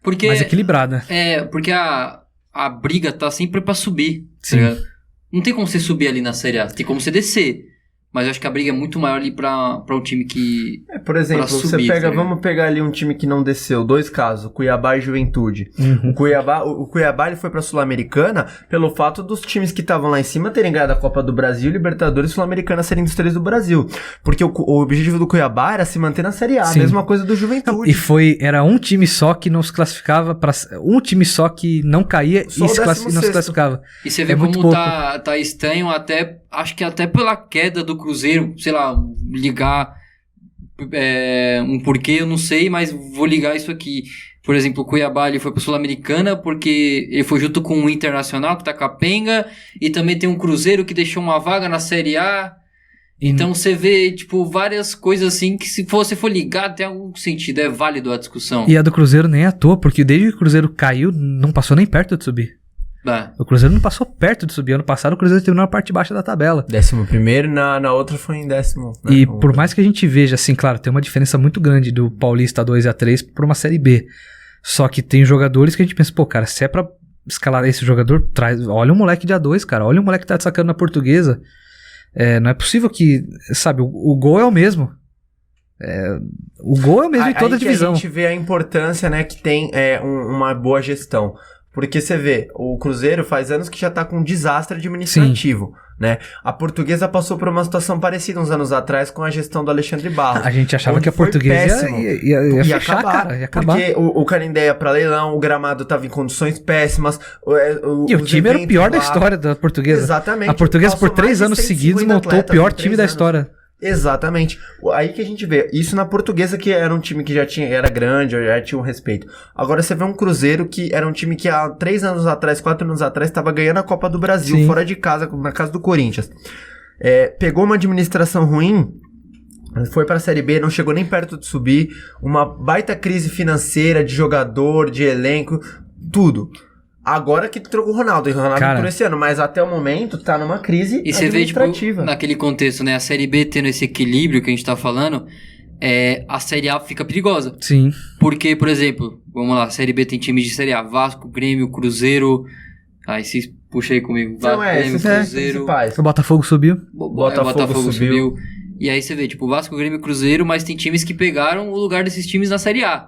Porque, mais equilibrada. porque a briga tá sempre pra subir. Sim. Tá ligado? Não tem como você subir ali na Série A, tem como você descer. Mas eu acho que a briga é muito maior ali pra um time que... Por exemplo, pra subir, você pega, tá ligado? vamos pegar ali um time que não desceu, dois casos, Cuiabá e Juventude. Uhum. O Cuiabá ele foi pra Sul-Americana pelo fato dos times que estavam lá em cima terem ganhado a Copa do Brasil, Libertadores e Sul-Americana serem dos três do Brasil. Porque o objetivo do Cuiabá era se manter na Série A, Sim. a mesma coisa do Juventude. Era um time só que não se classificava pra... Um time só que não caía Só e o não 16º. se classificava. E você vê muito como pouco. tá estranho até... Acho que até pela queda do Cruzeiro, sei lá, ligar um porquê, eu não sei, mas vou ligar isso aqui. Por exemplo, o Cuiabá ele foi pra Sul-Americana porque ele foi junto com o Internacional, que tá capenga, e também tem um Cruzeiro que deixou uma vaga na Série A. Então você vê, tipo, várias coisas assim que se você for ligar tem algum sentido, é válido a discussão. E a do Cruzeiro nem é à toa, porque desde que o Cruzeiro caiu, não passou nem perto de subir. O Cruzeiro não passou perto de subir. Ano passado o Cruzeiro terminou na parte baixa da tabela. 11º, na outra foi em 10º. Né? E por mais que a gente veja, assim, claro, tem uma diferença muito grande do Paulista 2 e A3 pra uma Série B. Só que tem jogadores que a gente pensa, pô, cara, se é pra escalar esse jogador, olha o moleque de A2, cara. Olha o moleque que tá sacando na Portuguesa. Não é possível que, sabe, o gol é o mesmo. O gol é o mesmo em toda a divisão. A gente vê a importância, né, que tem uma boa gestão. Porque você vê, o Cruzeiro faz anos que já tá com um desastre administrativo, né? A Portuguesa passou por uma situação parecida uns anos atrás com a gestão do Alexandre Barros. A gente achava que a Portuguesa ia fechar, cara, ia acabar. Porque o Canindé ia pra leilão, o gramado tava em condições péssimas. E o time era o pior da história da Portuguesa. Exatamente. A Portuguesa por 3 anos seguidos montou o pior time da história. Exatamente. Aí que a gente vê. Isso na Portuguesa, que era um time que era grande, já tinha um respeito. Agora você vê um Cruzeiro que era um time que há 3 anos atrás, 4 anos atrás, estava ganhando a Copa do Brasil, Sim. fora de casa, na casa do Corinthians. Pegou uma administração ruim, foi pra Série B, não chegou nem perto de subir. Uma baita crise financeira, de jogador, de elenco, tudo. Agora que trocou o Ronaldo por esse ano, mas até o momento tá numa crise e você vê, tipo, administrativa. naquele contexto, né, a Série B tendo esse equilíbrio que a gente tá falando, a Série A fica perigosa. Sim. Porque, por exemplo, vamos lá, a Série B tem times de Série A, Vasco, Grêmio, Cruzeiro, esses Puxa aí comigo. Então Grêmio, esses são os Cruzeiro. principais. O Botafogo subiu. Botafogo subiu. E aí você vê, tipo, Vasco, Grêmio e Cruzeiro, mas tem times que pegaram o lugar desses times na Série A.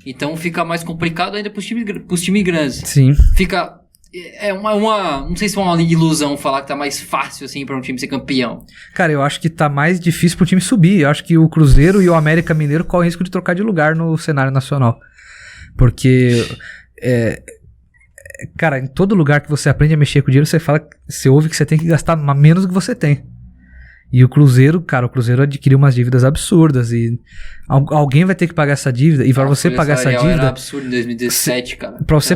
Então fica mais complicado ainda pros times grandes. Sim. Fica... É uma... Não sei se é uma ilusão falar que tá mais fácil, assim, pra um time ser campeão. Cara, eu acho que tá mais difícil pro time subir. Eu acho que o Cruzeiro e o América Mineiro correm risco de trocar de lugar no cenário nacional. Porque... Cara, em todo lugar que você aprende a mexer com dinheiro, você ouve que você tem que gastar menos do que você tem. E o Cruzeiro, cara, adquiriu umas dívidas absurdas e alguém vai ter que pagar essa dívida. E pra você pagar essa dívida... Era absurdo em 2017, cara. Pra você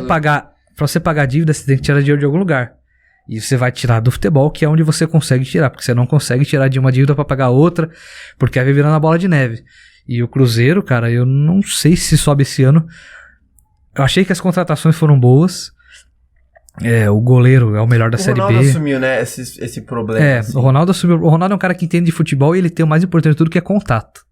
pagar a dívida, você tem que tirar dinheiro de algum lugar. E você vai tirar do futebol, que é onde você consegue tirar. Porque você não consegue tirar de uma dívida pra pagar outra, porque aí vai virando a bola de neve. E o Cruzeiro, cara, eu não sei se sobe esse ano. Eu achei que as contratações foram boas. O goleiro é o melhor da Série B. O Ronaldo assumiu, né, esse problema. Assim. O Ronaldo assumiu. O Ronaldo é um cara que entende de futebol e ele tem o mais importante de tudo, que é contato.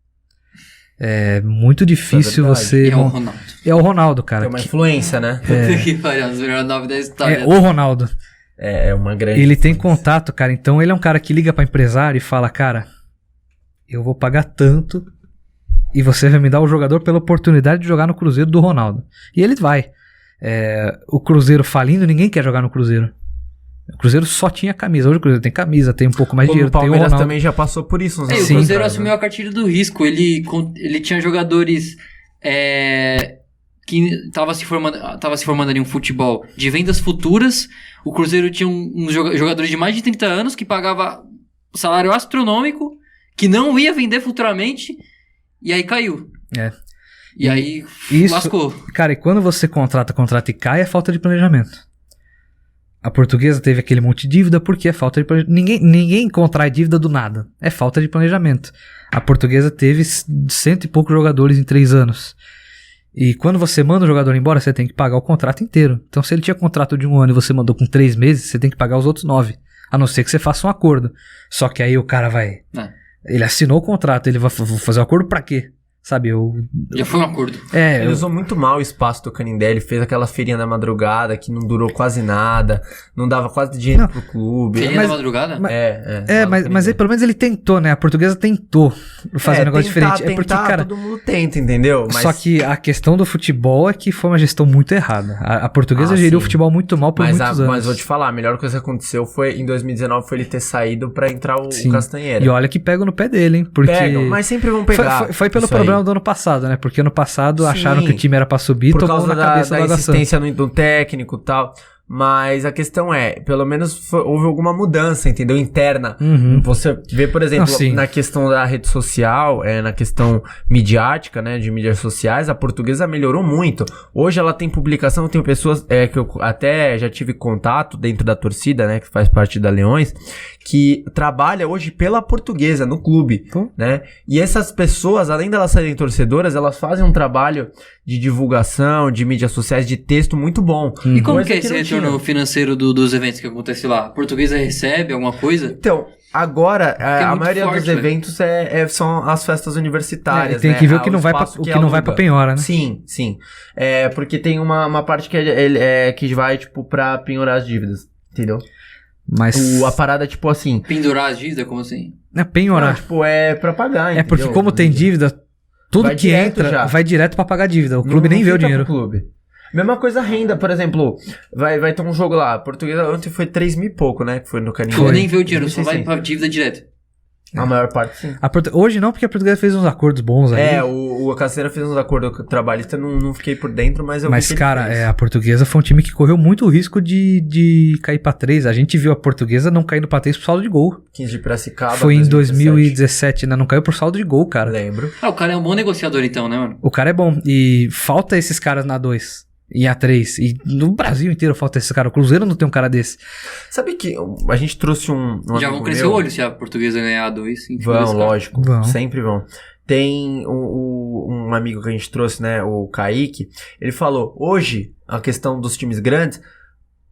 É muito difícil você... É o Ronaldo. É o Ronaldo, cara. Tem uma influência, né? Que pariu, os melhores 9 da história. O Ronaldo. É uma grande... Ele tem contato, cara. Então ele é um cara que liga pra empresário e fala, cara, eu vou pagar tanto e você vai me dar o jogador pela oportunidade de jogar no Cruzeiro do Ronaldo. E ele vai. O Cruzeiro falindo, ninguém quer jogar no Cruzeiro. O Cruzeiro só tinha camisa. Hoje o Cruzeiro tem camisa, tem um pouco mais de dinheiro. O Palmeiras tem o Ronaldo também já passou por isso. O Cruzeiro assumiu a cartilha do risco. Ele tinha jogadores que tava se formando ali um futebol de vendas futuras. O Cruzeiro tinha uns jogadores de mais de 30 anos que pagava salário astronômico, que não ia vender futuramente, e aí caiu. E aí lascou. Cara, e quando você contrata e cai, é falta de planejamento. A Portuguesa teve aquele monte de dívida porque é falta de planejamento. Ninguém contrai dívida do nada. É falta de planejamento. A Portuguesa teve 100 e poucos jogadores em 3 anos. E quando você manda o jogador embora, você tem que pagar o contrato inteiro. Então, se ele tinha contrato de 1 ano e você mandou com 3 meses, você tem que pagar os outros 9. A não ser que você faça um acordo. Só que aí o cara vai... Ele assinou o contrato, ele vai fazer o acordo pra quê? Sabe, já foi um acordo. Ele usou muito mal o espaço do Canindé. Ele fez aquela feirinha da madrugada que não durou quase nada. Não dava quase dinheiro pro clube. Feirinha da madrugada? Mas aí, pelo menos ele tentou, né? A Portuguesa tentou fazer um negócio diferente. Porque, cara, todo mundo tenta, entendeu? Só que a questão do futebol é que foi uma gestão muito errada. A Portuguesa geriu o futebol muito mal por muitos anos. Mas vou te falar, a melhor coisa que aconteceu foi, em 2019, foi ele ter saído pra entrar o Castanheira. E olha que pegam no pé dele, hein? Porque pegam, mas sempre vão pegar. Foi pelo problema do ano passado, né? Porque ano passado acharam que o time era pra subir, por tomou causa na cabeça da insistência do técnico e tal. Mas a questão é, pelo menos houve alguma mudança, entendeu? Interna. Você vê, por exemplo, na questão da rede social, na questão midiática, né? De mídias sociais, a Portuguesa melhorou muito. Hoje ela tem publicação, tem pessoas que eu até já tive contato dentro da torcida, né? Que faz parte da Leões, que trabalha hoje pela Portuguesa, no clube, né? E essas pessoas, além delas serem torcedoras, elas fazem um trabalho de divulgação, de mídias sociais, de texto muito bom. E como que é esse retorno financeiro dos eventos que acontece lá? A Portuguesa recebe alguma coisa? Então, agora, a maioria dos eventos são as festas universitárias, tem que ver o que não vai pra penhora, né? Sim. Porque tem uma parte que vai, tipo, pra penhorar as dívidas, entendeu? Mas... A parada, tipo assim... Pendurar as dívidas? Como assim? Penhorar. Não, tipo, pra pagar, entendeu? Porque como tem dívida, tudo que entra vai direto pra pagar dívida. O clube nem vê o dinheiro. Clube. Mesma coisa renda, por exemplo, vai ter um jogo lá, a Portuguesa ontem foi 3 mil e pouco, né, que foi no Canindé. Tu nem vê o dinheiro, só vai pra dívida direto. A maior parte, sim. Hoje não, porque a Portuguesa fez uns acordos bons aí. O Caceira fez uns acordos trabalhistas, não fiquei por dentro, mas eu vi que cara, a Portuguesa foi um time que correu muito risco de cair pra 3. A gente viu a Portuguesa não caindo pra 3 por saldo de gol. 15 de Piracicaba. Foi em 2017, né? Não caiu por saldo de gol, cara. Lembro. O cara é um bom negociador então, né, mano? O cara é bom. E falta esses caras na 2. Em A3. E no Brasil inteiro falta esse cara. O Cruzeiro não tem um cara desse. Sabe que a gente trouxe um já vão crescer o olho se a Portuguesa ganhar A2. Vão, lógico. Sempre vão. Tem um amigo que a gente trouxe, né? O Kaique. Ele falou, hoje, a questão dos times grandes,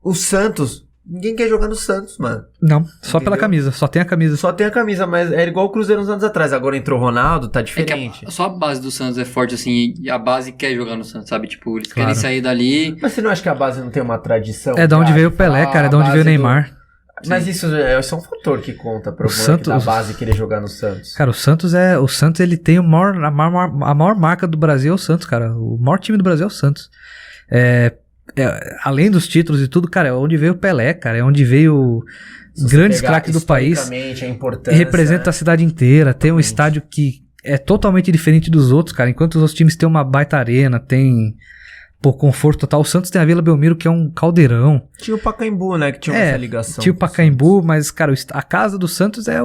o Santos ninguém quer jogar no Santos, mano. Não, só Entendeu? pela camisa, só tem a camisa. Só tem a camisa, mas era igual o Cruzeiro uns anos atrás. Agora entrou o Ronaldo, tá É que diferente. só a base do Santos é forte, assim, e a base quer jogar no Santos, sabe? Tipo, eles Claro. querem sair dali. Mas você não acha que a base não tem uma tradição? É de onde cara? veio o Pelé, cara, é de onde veio o Neymar. Mas isso é um fator que conta pro moleque Santos- da base querer jogar no Santos. Cara, o Santos ele tem a maior marca do Brasil é o Santos, cara. O maior time do Brasil é o Santos. Além dos títulos e tudo, cara, é onde veio o Pelé, cara, é onde veio Se você grandes pegar craques do país. historicamente, a importância, Representa a cidade inteira, tem um Exatamente. estádio que é totalmente diferente dos outros, cara. Enquanto os outros times têm uma baita arena, tem conforto total. O Santos tem a Vila Belmiro, que é um caldeirão. Tinha o Pacaembu, né, que tinha essa ligação. Tinha o Pacaembu, mas, cara, a casa do Santos é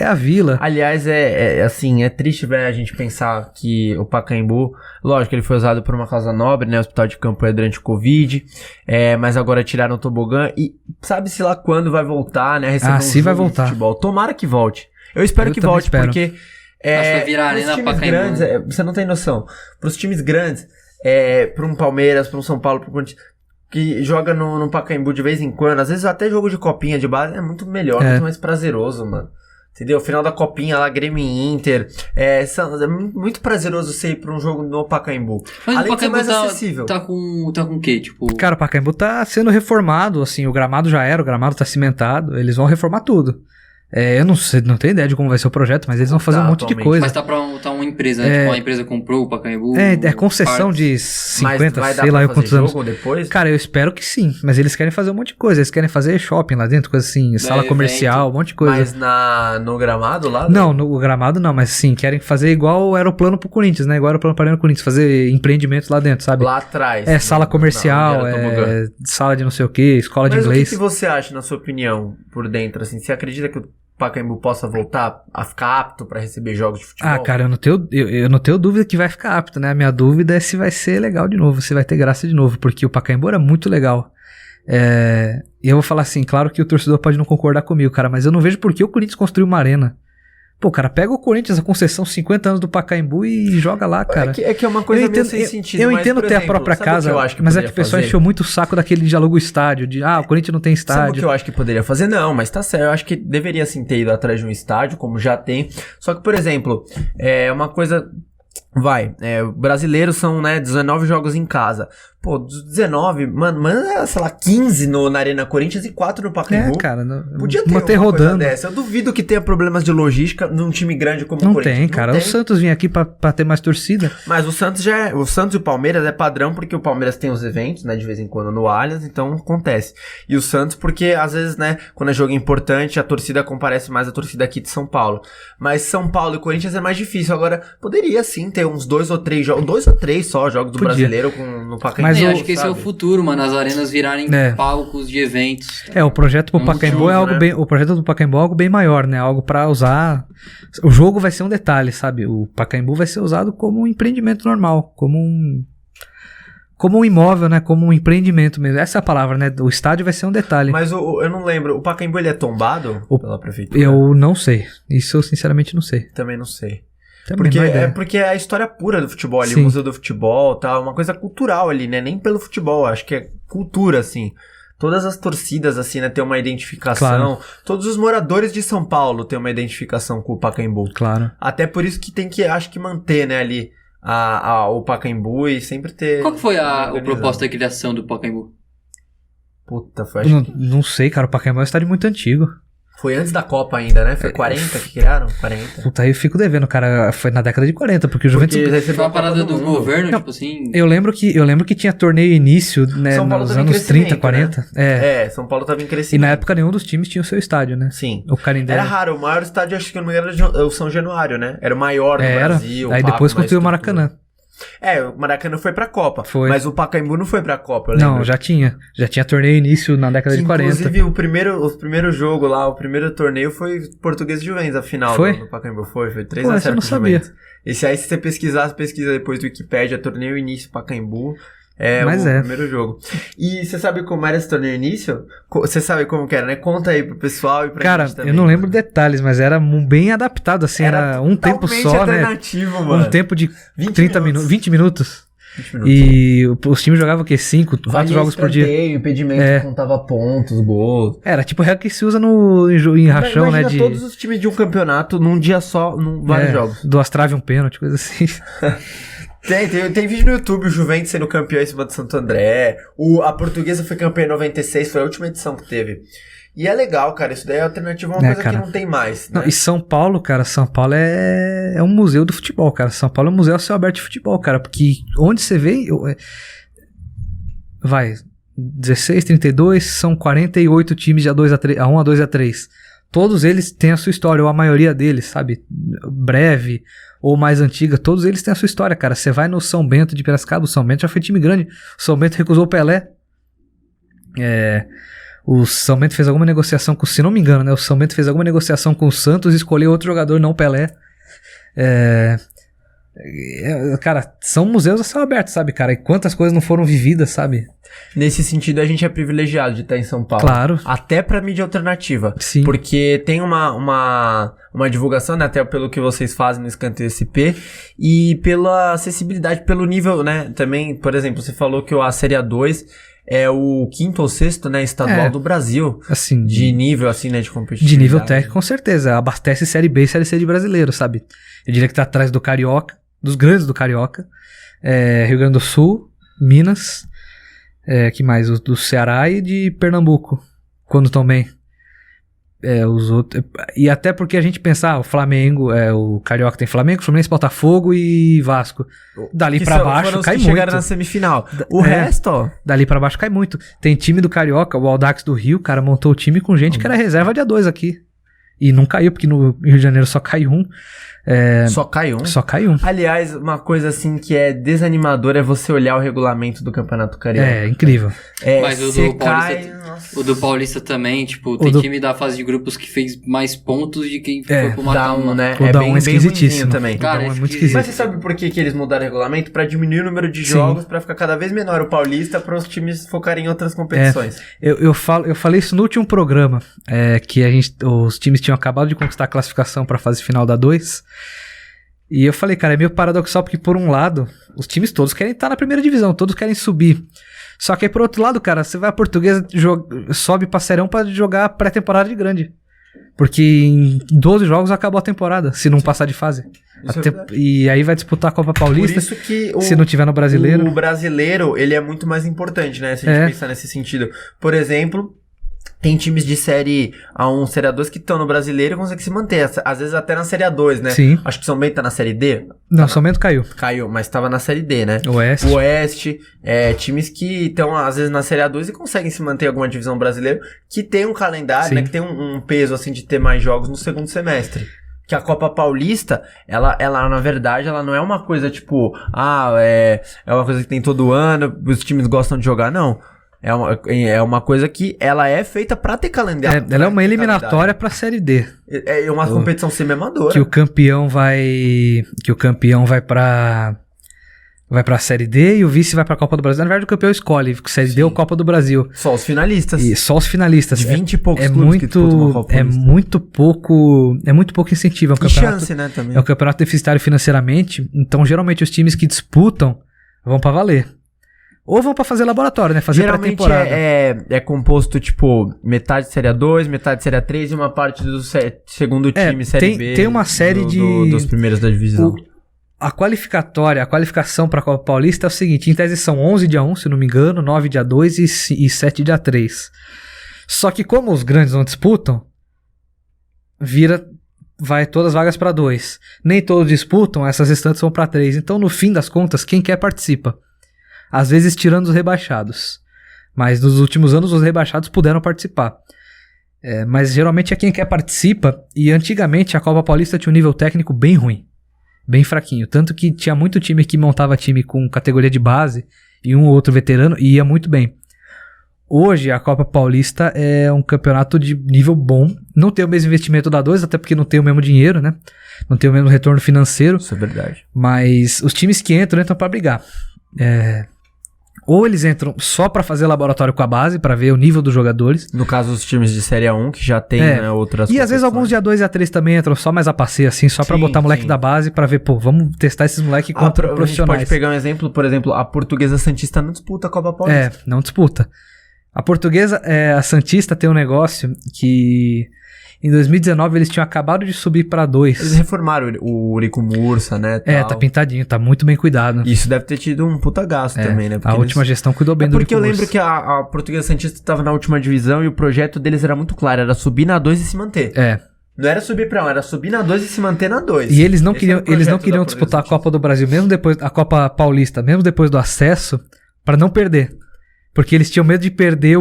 a vila. Aliás, assim, é triste, velho, a gente pensar que o Pacaembu, lógico, ele foi usado por uma causa nobre, né, o hospital de campo durante o Covid, mas agora tiraram o tobogã e sabe-se lá quando vai voltar, né, receber sim, vai voltar. de futebol. Tomara que volte. Eu espero que também volte, espero. porque Acho que vai virar pros Arena times Pacaembu. grandes, você não tem noção, pros times grandes, pra um Palmeiras, pra um São Paulo, pro Corinthians, que joga no Pacaembu de vez em quando, às vezes até jogo de copinha de base é muito melhor, muito mais prazeroso, mano. Entendeu? Final da copinha lá, Grêmio e Inter, é muito prazeroso você ir pra um jogo no Pacaembu. Mas Além o de ser Pacaembu mais acessível. tá com o quê? Tipo, Cara, o Pacaembu tá sendo reformado, assim, o gramado já era, o gramado tá cimentado, eles vão reformar tudo. Eu não sei, não tenho ideia de como vai ser o projeto, mas eles vão fazer um monte de atualmente. coisa. mas tá uma empresa, né? Tipo, uma empresa comprou o Pacaembu. É concessão partes. de Mas 50, vai dar sei lá pra eu quantos fazer anos. jogo depois? Cara, eu espero que sim, mas eles querem fazer um monte de coisa, eles querem fazer shopping lá dentro, coisa assim, sala evento. comercial, um monte de coisa. Mas no gramado lá? Não, no gramado não, mas sim, querem fazer igual o aeroplano pro Corinthians, né? Igual o aeroplano para o Corinthians, fazer empreendimentos lá dentro, sabe? Lá atrás. Sala comercial, onde era tobogã. sala de não sei o que, escola de Mas inglês. o que você acha, na sua opinião, por dentro, assim? Você acredita que o Pacaembu possa voltar a ficar apto pra receber jogos de futebol? Ah, cara, eu não tenho dúvida que vai ficar apto, né? A minha dúvida é se vai ser legal de novo, se vai ter graça de novo, porque o Pacaembu era muito legal. E eu vou falar assim, claro que o torcedor pode não concordar comigo, cara, mas eu não vejo por que o Corinthians construiu uma arena. Pô, cara, pega o Corinthians, a concessão 50 anos do Pacaembu e joga lá, cara. É que é uma coisa eu meio entendo, sem sentido. eu mas, entendo por ter exemplo, a própria sabe o casa, que eu acho que mas é que poderia o pessoal fazer? encheu muito o saco daquele de aluga o estádio, o Corinthians não tem Sabe o que estádio. eu acho que poderia fazer? Não, mas tá certo. Eu acho que deveria sim ter ido atrás de um estádio, como já tem. Só que, por exemplo, uma coisa... brasileiros são, né, 19 jogos em casa. Pô, dos 19, manda, sei lá, 15 na Arena Corinthians e 4 no Pacaembu. Cara, Podia ter manter uma coisa rodando. dessa. Eu duvido que tenha problemas de logística num time grande como o Não Corinthians. tem, cara. Não O tem. Santos vinha aqui pra ter mais torcida. Mas o Santos e o Palmeiras é padrão porque o Palmeiras tem os eventos, né, de vez em quando no Allianz, então acontece. E o Santos porque, às vezes, né, quando é jogo importante, a torcida comparece mais à torcida aqui de São Paulo. Mas São Paulo e Corinthians é mais difícil. Agora, poderia sim ter uns 2 ou 3 jogos, 2 ou 3 só jogos do Podia. brasileiro no Pacaembu. Mas Eu o- acho que esse é o futuro, mano. As arenas virarem palcos de eventos. O projeto pro Um Pacaembu jogo, é algo né? bem. O projeto do Pacaembu é algo bem maior, né? Algo pra usar. O jogo vai ser um detalhe, sabe? O Pacaembu vai ser usado como um empreendimento normal, como um imóvel, né? Como um empreendimento mesmo. Essa é a palavra, né? O estádio vai ser um detalhe. Mas eu não lembro, o Pacaembu ele é tombado pela prefeitura? Eu não sei. Isso eu sinceramente não sei. Também não sei. Também Porque não ideia. porque é a história pura do futebol ali, Sim. o museu do futebol, tal, uma coisa cultural ali, né? Nem pelo futebol, acho que é cultura, assim. Todas as torcidas, assim, né, tem uma identificação. Claro. Todos os moradores de São Paulo têm uma identificação com o Pacaembu. Claro. Até por isso que tem que, acho que manter, né, ali o Pacaembu e sempre ter... Qual que foi a organizado. proposta de criação do Pacaembu? Puta, foi, acho que Não sei, cara. O Pacaembu é um estádio muito antigo. foi antes da Copa ainda, né? Foi 40 que criaram? 40. Puta, aí eu fico devendo, cara. Foi na década de 40, porque o Juventus. Porque recebeu Foi uma a Copa parada do Mundo. governo, Não, tipo assim. Eu lembro que tinha torneio início, né, São Paulo nos tava em anos 30, crescimento, 40. É, São Paulo tava em E crescimento. na época nenhum dos times tinha o seu estádio, né? Sim. O Canindé. Era raro, o maior estádio, acho que não me engano, era o São Januário, né? Era o maior do Era. Brasil. Aí pá, depois com uma construiu o estrutura. Maracanã. O Maracanã foi pra Copa. Foi. Mas o Pacaembu não foi pra Copa, eu lembro. Não, já tinha. Já tinha torneio início na década Que, de 40. inclusive, o primeiro jogo lá, o primeiro torneio foi Português e Juventus, a final Foi? do Pacaembu. Foi Pô, 3x0 essa eu não pro sabia. Juventus. Esse aí, se você pesquisa depois do Wikipédia, torneio início Pacaembu. Mas Primeiro jogo. E você sabe como era esse torneio início? Você sabe como que era, né? Conta aí pro pessoal e pra Cara, gente também. eu não lembro detalhes, mas era bem adaptado, assim. Era um tempo totalmente só, né? alternativo, mano. Um tempo de 20 30 minutos. 20 minutos. 20 minutos. E os times jogavam o quê? 5, 4 jogos por dia. Impedimento, contava pontos, gols. Era tipo regra que se usa em rachão, né? Imagina todos os times de um campeonato num dia só, vários jogos. 2 traves, 1 pênalti, coisa assim. Tem vídeo no YouTube, o Juventus sendo campeão em cima do Santo André. A Portuguesa foi campeã em 96, foi a última edição que teve. E é legal, cara, isso daí é alternativa a uma coisa cara, que não tem mais, né? Não, e São Paulo, cara, São Paulo é um museu do futebol, cara. São Paulo é um museu a céu aberto de futebol, cara, porque onde você vê... Vai, 16, 32, são 48 times de A1, A2 e A3. Todos eles têm a sua história, ou a maioria deles, sabe? Breve ou mais antiga, todos eles têm a sua história, cara. Você vai no São Bento de Piracicaba, o São Bento já foi time grande. O São Bento recusou o Pelé. O São Bento fez alguma negociação se não me engano, né? O São Bento fez alguma negociação com o Santos e escolheu outro jogador, não o Pelé. Cara, são museus a céu aberto, sabe, cara? E quantas coisas não foram vividas, sabe? Nesse sentido, a gente é privilegiado de estar em São Paulo. Claro. Até pra mídia alternativa. Sim. Porque tem uma divulgação, né? Até pelo que vocês fazem no Escanteio SP. E pela acessibilidade, pelo nível, né? Também, por exemplo, você falou que a Série A2 é o 5º ou 6º, né, estadual do Brasil. Assim, de nível, assim, né, de competitividade. De nível técnico, com certeza. Abastece Série B e Série C de brasileiro, sabe? Eu diria que tá atrás do Carioca, dos grandes do Carioca. Rio Grande do Sul, Minas, que mais? Do Ceará e de Pernambuco, quando estão bem. Os outros. E até porque a gente pensa, o Flamengo, o Carioca tem Flamengo, Fluminense, Botafogo e Vasco. Dali pra baixo cai muito. Chegaram na semifinal. O resto, ó. Dali pra baixo cai muito. Tem time do Carioca, o Audax do Rio, cara, montou o time com gente que era reserva de A2 aqui. E não caiu, porque no Rio de Janeiro só cai um. Só cai um? Só cai um. Aliás, uma coisa assim que é desanimadora é você olhar o regulamento do Campeonato Carioca. É, incrível. Mas o do Paulista também, tipo, tem time da fase de grupos que fez mais pontos de quem foi pro mata-mata. Né? O da 1 é esquisitíssimo também. Cara, é muito esquisito. Mas você sabe por que eles mudaram o regulamento? Pra diminuir o número de jogos, pra ficar cada vez menor o Paulista, para os times focarem em outras competições. Eu falei isso no último programa, que os times tinham acabado de conquistar a classificação pra fase final da 2. E eu falei, cara, é meio paradoxal, porque por um lado, os times todos querem estar na primeira divisão, todos querem subir. Só que aí por outro lado, cara, você vai a Portuguesa, sobe pra Serão pra jogar pré-temporada de grande. Porque em 12 jogos acabou a temporada, se não passar de fase. E aí vai disputar a Copa Paulista, por isso que se não tiver no Brasileiro. O brasileiro, ele é muito mais importante, né, se a gente pensar nesse sentido. Por exemplo, tem times de Série A1, Série A2 que estão no Brasileiro e conseguem se manter. Às vezes até na Série A2, né? Sim. Acho que São Bento tá na Série D. Não, São Bento caiu. Caiu, mas tava na Série D, né? Oeste. Times que estão às vezes na Série A2 e conseguem se manter em alguma divisão brasileira, que tem um calendário, né? Que tem um peso, assim, de ter mais jogos no segundo semestre. Que a Copa Paulista, ela na verdade, ela não é uma coisa tipo, é uma coisa que tem todo ano, os times gostam de jogar, não. É uma coisa que ela é feita pra ter calendário. Ela é uma eliminatória pra Série D. É uma competição semi-amadora. Que o campeão vai pra Série D e o vice vai pra Copa do Brasil. Na verdade, o campeão escolhe Série D ou Copa do Brasil. Só os finalistas. E só os finalistas. De 20 e poucos clubes que disputam uma Copa Paulista. É muito pouco incentivo. É um campeonato, chance, né, também. É um campeonato deficitário financeiramente. Então, geralmente, os times que disputam vão pra valer. Ou vão pra fazer laboratório, né? Fazer pré-temporada. É composto, tipo, metade Série A2, metade Série A3 e uma parte do segundo time Série B. Tem uma série dos primeiros da divisão. A qualificação pra Copa Paulista é o seguinte, em tese são 11 de A1, se não me engano, 9 de A2 e 7 de A3. Só que como os grandes não disputam, vai todas as vagas pra 2. Nem todos disputam, essas restantes vão pra 3. Então, no fim das contas, quem quer participa. Às vezes tirando os rebaixados. Mas nos últimos anos os rebaixados puderam participar. Mas geralmente é quem quer participa. E antigamente a Copa Paulista tinha um nível técnico bem ruim. Bem fraquinho. Tanto que tinha muito time que montava time com categoria de base. E um ou outro veterano. E ia muito bem. Hoje a Copa Paulista é um campeonato de nível bom. Não tem o mesmo investimento da 2. Até porque não tem o mesmo dinheiro, né? Não tem o mesmo retorno financeiro. Isso é verdade. Mas os times que entram pra brigar. Ou eles entram só pra fazer laboratório com a base, pra ver o nível dos jogadores. No caso, os times de Série A1, que já tem, né, outras E às vezes alguns de A2 e A3 também entram só mais a passeio, assim, só pra botar moleque da base, pra ver, pô, vamos testar esses moleques contra profissionais. A gente pode pegar um exemplo, por exemplo, a Portuguesa Santista não disputa a Copa Paulista. Não disputa. A Portuguesa, a Santista tem um negócio que... Em 2019 eles tinham acabado de subir pra 2. Eles reformaram o Urico Mursa, né? Tal. Tá pintadinho, tá muito bem cuidado. Isso deve ter tido um puta gasto também, né? Porque a última gestão cuidou bem do Urico Mursa. Porque eu lembro que a Portuguesa Santista tava na última divisão e o projeto deles era muito claro, era subir na 2 e se manter. Não era subir pra 1, era subir na 2 e se manter na 2. E eles não queriam disputar a Copa do Brasil, mesmo depois, a Copa Paulista, mesmo depois do acesso, pra não perder. Porque eles tinham medo de perder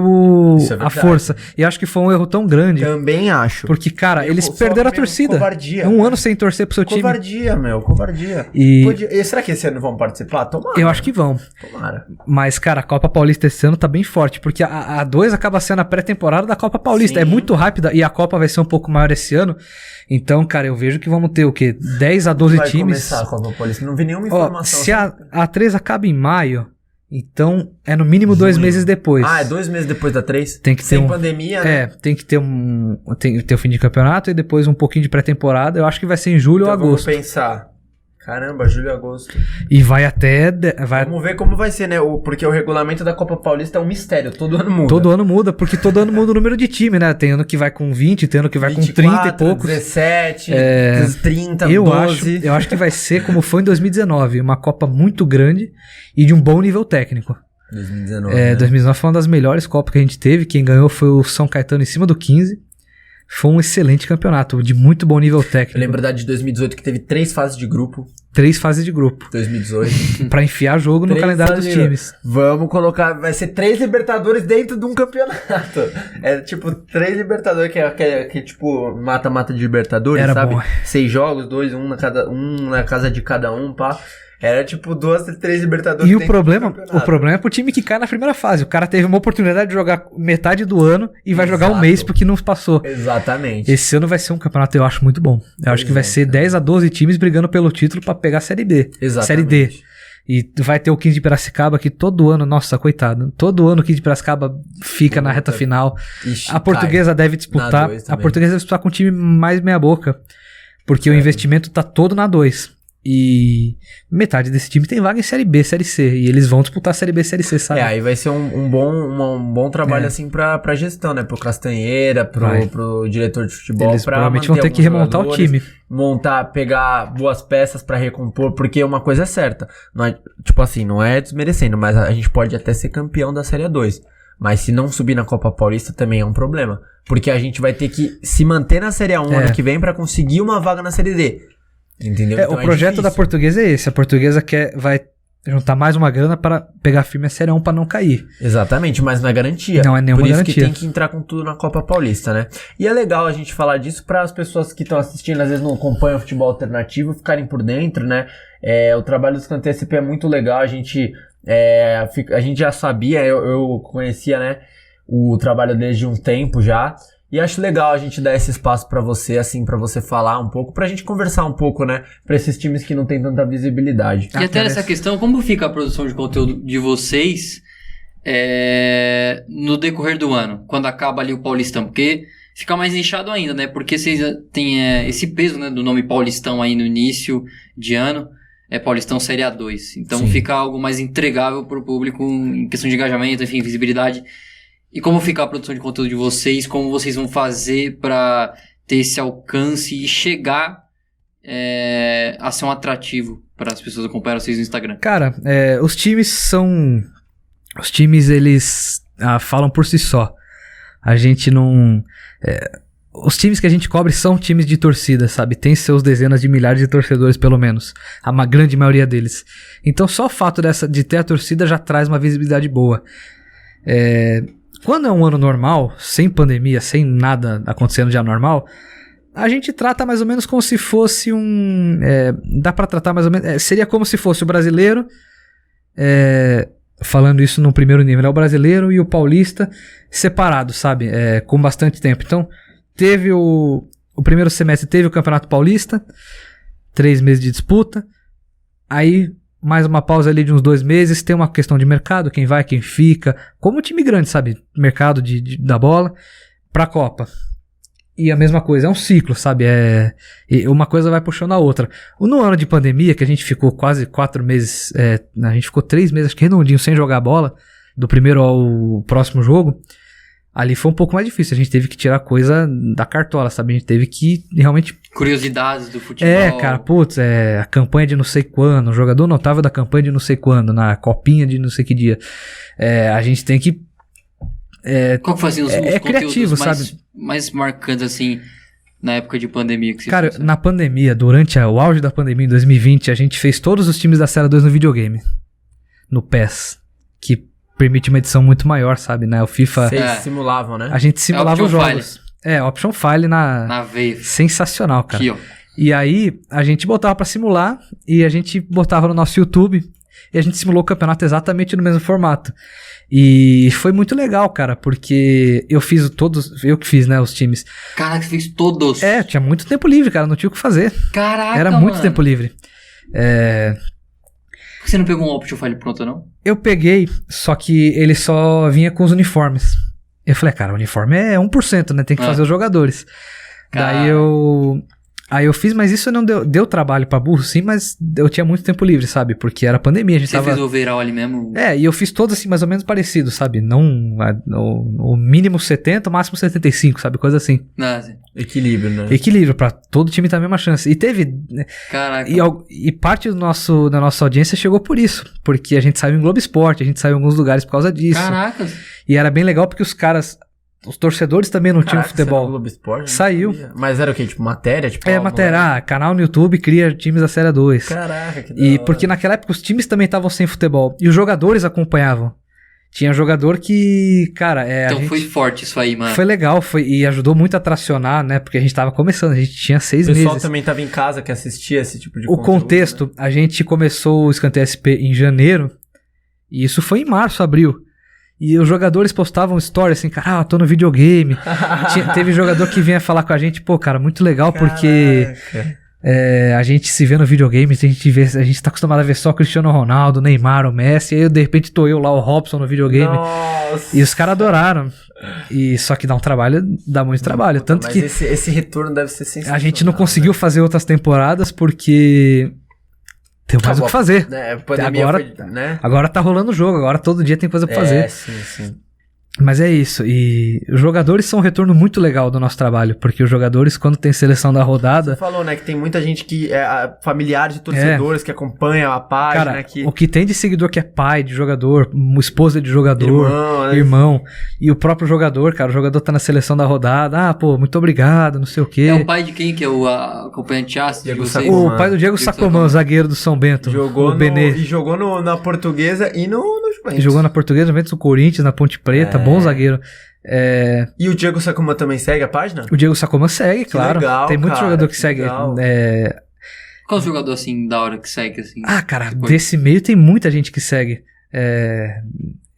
a força. E acho que foi um erro tão grande. Também acho. Porque, cara, eles perderam a torcida. Covardia. Um ano sem torcer pro seu time. Covardia. E será que esse ano vão participar? Tomara. Eu acho que vão. Tomara. Mas, cara, a Copa Paulista esse ano tá bem forte. Porque a 2 acaba sendo a pré-temporada da Copa Paulista. Sim. É muito rápida e a Copa vai ser um pouco maior esse ano. Então, cara, eu vejo que vamos ter o quê? 10 a 12 times. Vai começar a Copa Paulista. Não vi nenhuma informação. Se a 3 acaba em maio... Então, é no mínimo 2 meses depois. É 2 meses depois da 3? Tem que ter sem pandemia, né? Tem que ter tem que ter o fim de campeonato e depois um pouquinho de pré-temporada. Eu acho que vai ser em julho ou agosto. Vamos pensar. Caramba, julho e agosto. E vai até... Vamos ver como vai ser, né? Porque o regulamento da Copa Paulista é um mistério. Todo ano muda. Todo ano muda, porque todo ano muda o número de time, né? Tem ano que vai com 20, tem ano que vai 24, com 30 e poucos. 17, 30, 12. Eu acho que vai ser como foi em 2019. Uma Copa muito grande e de um bom nível técnico. 2019, né? 2019 foi uma das melhores Copas que a gente teve. Quem ganhou foi o São Caetano em cima do 15. Foi um excelente campeonato, de muito bom nível técnico. Eu lembro da de 2018 que teve 3 fases de grupo. 3 fases de grupo. 2018. Pra enfiar jogo no calendário dos times. Vamos colocar... Vai ser 3 Libertadores dentro de um campeonato. É tipo 3 Libertadores, que é tipo mata-mata de Libertadores, sabe? Bom. 6 jogos, 2, um na casa de cada um, pá. Era tipo 2, 3 Libertadores. E o problema é pro time que cai na primeira fase. O cara teve uma oportunidade de jogar metade do ano e vai jogar um mês porque não passou. Exatamente. Esse ano vai ser um campeonato, eu acho, muito bom. Eu acho que vai ser 10 a 12 times brigando pelo título pra pegar a Série B. Exatamente. Série D. E vai ter o 15 de Piracicaba que todo ano, nossa, coitado, todo ano o 15 de Piracicaba fica na reta final. Ixi, a Portuguesa deve disputar. A Portuguesa deve disputar com um time mais meia boca. Porque o investimento tá todo na 2. E metade desse time tem vaga em Série B, Série C. E eles vão disputar a Série B, Série C, sabe? Aí vai ser um bom trabalho assim pra gestão, né? Pro Castanheira, pro diretor de futebol. Eles provavelmente vão ter que remontar o time. Pegar boas peças pra recompor, porque uma coisa é certa. Não é, tipo assim, não é desmerecendo, mas a gente pode até ser campeão da Série A2. Mas se não subir na Copa Paulista também é um problema. Porque a gente vai ter que se manter na Série A1 ano que vem pra conseguir uma vaga na Série D. Entendeu? Então o projeto da Portuguesa é esse. A Portuguesa vai juntar mais uma grana para pegar firme a Série 1 para não cair. Exatamente, mas não é garantia. Não é nenhuma garantia. Por isso que tem que entrar com tudo na Copa Paulista, né? E é legal a gente falar disso para as pessoas que estão assistindo, às vezes não acompanham o futebol alternativo, ficarem por dentro, né? O trabalho do Escanteio SP é muito legal. A gente já sabia, eu conhecia, né, o trabalho deles de um tempo já. E acho legal a gente dar esse espaço pra você, assim, pra você falar um pouco, pra gente conversar um pouco, né, pra esses times que não tem tanta visibilidade. E até nessa questão, como fica a produção de conteúdo de vocês no decorrer do ano, quando acaba ali o Paulistão? Porque fica mais nichado ainda, né, porque vocês têm esse peso, né, do nome Paulistão aí no início de ano, Paulistão Série A2. Então Sim. Fica algo mais entregável pro público em questão de engajamento, enfim, visibilidade. E como fica a produção de conteúdo de vocês? Como vocês vão fazer para ter esse alcance e chegar a ser um atrativo para as pessoas acompanharem vocês no Instagram? Cara, os times eles falam por si só. A gente não... os times que a gente cobre são times de torcida, sabe? Tem seus dezenas de milhares de torcedores, pelo menos. A grande maioria deles. Então só o fato de ter a torcida já traz uma visibilidade boa. Quando é um ano normal, sem pandemia, sem nada acontecendo de anormal, a gente trata mais ou menos como se fosse dá pra tratar mais ou menos... seria como se fosse o brasileiro... falando isso no primeiro nível, né? O brasileiro e o paulista separados, sabe? Com bastante tempo. Então, teve o primeiro semestre, teve o Campeonato Paulista, 3 meses de disputa. Aí mais uma pausa ali de uns 2 meses, tem uma questão de mercado, quem vai, quem fica, como time grande, sabe? Mercado da bola, pra Copa. E a mesma coisa, é um ciclo, sabe? E uma coisa vai puxando a outra. No ano de pandemia, que a gente ficou quase 4 meses, a gente ficou 3 meses, acho que redondinho, sem jogar bola, do primeiro ao próximo jogo, ali foi um pouco mais difícil. A gente teve que tirar coisa da cartola, sabe? A gente teve que realmente... Curiosidades do futebol. Cara, putz, a campanha de não sei quando, o jogador notável da campanha de não sei quando, na copinha de não sei que dia. A gente tem que... Qual que fazia os conteúdos criativo, sabe? mais marcantes, assim, na época de pandemia que você Cara, fez? na pandemia, durante o auge da pandemia em 2020, a gente fez todos os times da Série 2 no videogame. No PES. Que permite uma edição muito maior, sabe? Né? O FIFA... Vocês simulavam, né? A gente simulava os Option jogos. Option File na veia. Sensacional, cara. Aqui, ó. E aí, a gente botava pra simular e a gente botava no nosso YouTube e a gente simulou o campeonato exatamente no mesmo formato. E foi muito legal, cara, porque eu que fiz, né, os times. Caraca, você fez todos. Tinha muito tempo livre, cara, não tinha o que fazer. Caraca, Era muito tempo livre. Por que você não pegou um Option File pronto, não? Eu peguei, só que ele só vinha com os uniformes. Eu falei, cara, o uniforme é 1%, né, tem que fazer os jogadores. Cara. Aí eu fiz, mas isso não deu trabalho pra burro, sim, mas eu tinha muito tempo livre, sabe? Porque era pandemia, a gente Você fez o overall ali mesmo? E eu fiz todos assim, mais ou menos parecido, sabe? Não o mínimo 70, o máximo 75, sabe? Coisa assim. Nossa. Equilíbrio, né? Equilíbrio, pra todo time ter a mesma chance. E teve... Caraca. E parte da nossa audiência chegou por isso. Porque a gente saiu em Globo Esporte, a gente saiu em alguns lugares por causa disso. Caraca. E era bem legal porque os caras... Os torcedores também não tinham futebol. Saiu no Globo Esporte? Saiu. Mas era o quê? Tipo, matéria? Tipo, matéria. Canal no YouTube cria times da Série 2. Caraca, que da E hora. porque naquela época os times também estavam sem futebol. E os jogadores acompanhavam. Tinha jogador que, cara... Então foi forte isso aí, mano. Foi legal, e ajudou muito a tracionar, né? Porque a gente tava começando, a gente tinha 6 meses. O pessoal também tava em casa que assistia esse tipo de O conteúdo, contexto, né? a gente começou o Escanteio SP em janeiro. E isso foi em março, abril. E os jogadores postavam stories assim, cara, tô no videogame. Teve jogador que vinha falar com a gente, pô, cara, muito legal, porque a gente se vê no videogame, a gente tá acostumado a ver só o Cristiano Ronaldo, o Neymar, o Messi, aí de repente tô eu lá, o Robson no videogame. Nossa. E os caras adoraram. Só que dá muito trabalho. Tanto mas que esse retorno deve ser sensacional. a gente não conseguiu fazer outras temporadas porque... Tem mais o que fazer. Agora tá rolando o jogo, agora todo dia tem coisa pra fazer. Sim. Mas é isso, e os jogadores são um retorno muito legal do nosso trabalho, porque os jogadores, quando tem seleção da rodada... Você falou, né, que tem muita gente que familiares de torcedores que acompanham a página. Cara, o que tem de seguidor que é pai de jogador, esposa de jogador, irmão, e o próprio jogador, cara, o jogador tá na seleção da rodada, pô, muito obrigado, não sei o quê. É o pai de quem que é o acompanhante aço de vocês? O pai do Diego Sacomã, zagueiro do São Bento. Jogou Benê. E jogou na Portuguesa e no Juventus. Jogou na Portuguesa, Juventus, no Corinthians, na Ponte Preta, bom zagueiro. E o Diego Sacomã também segue a página? O Diego Sacomã segue, claro. Legal, tem muito jogador que segue. Qual jogador, assim, da hora que segue, assim? Cara, desse meio tem muita gente que segue.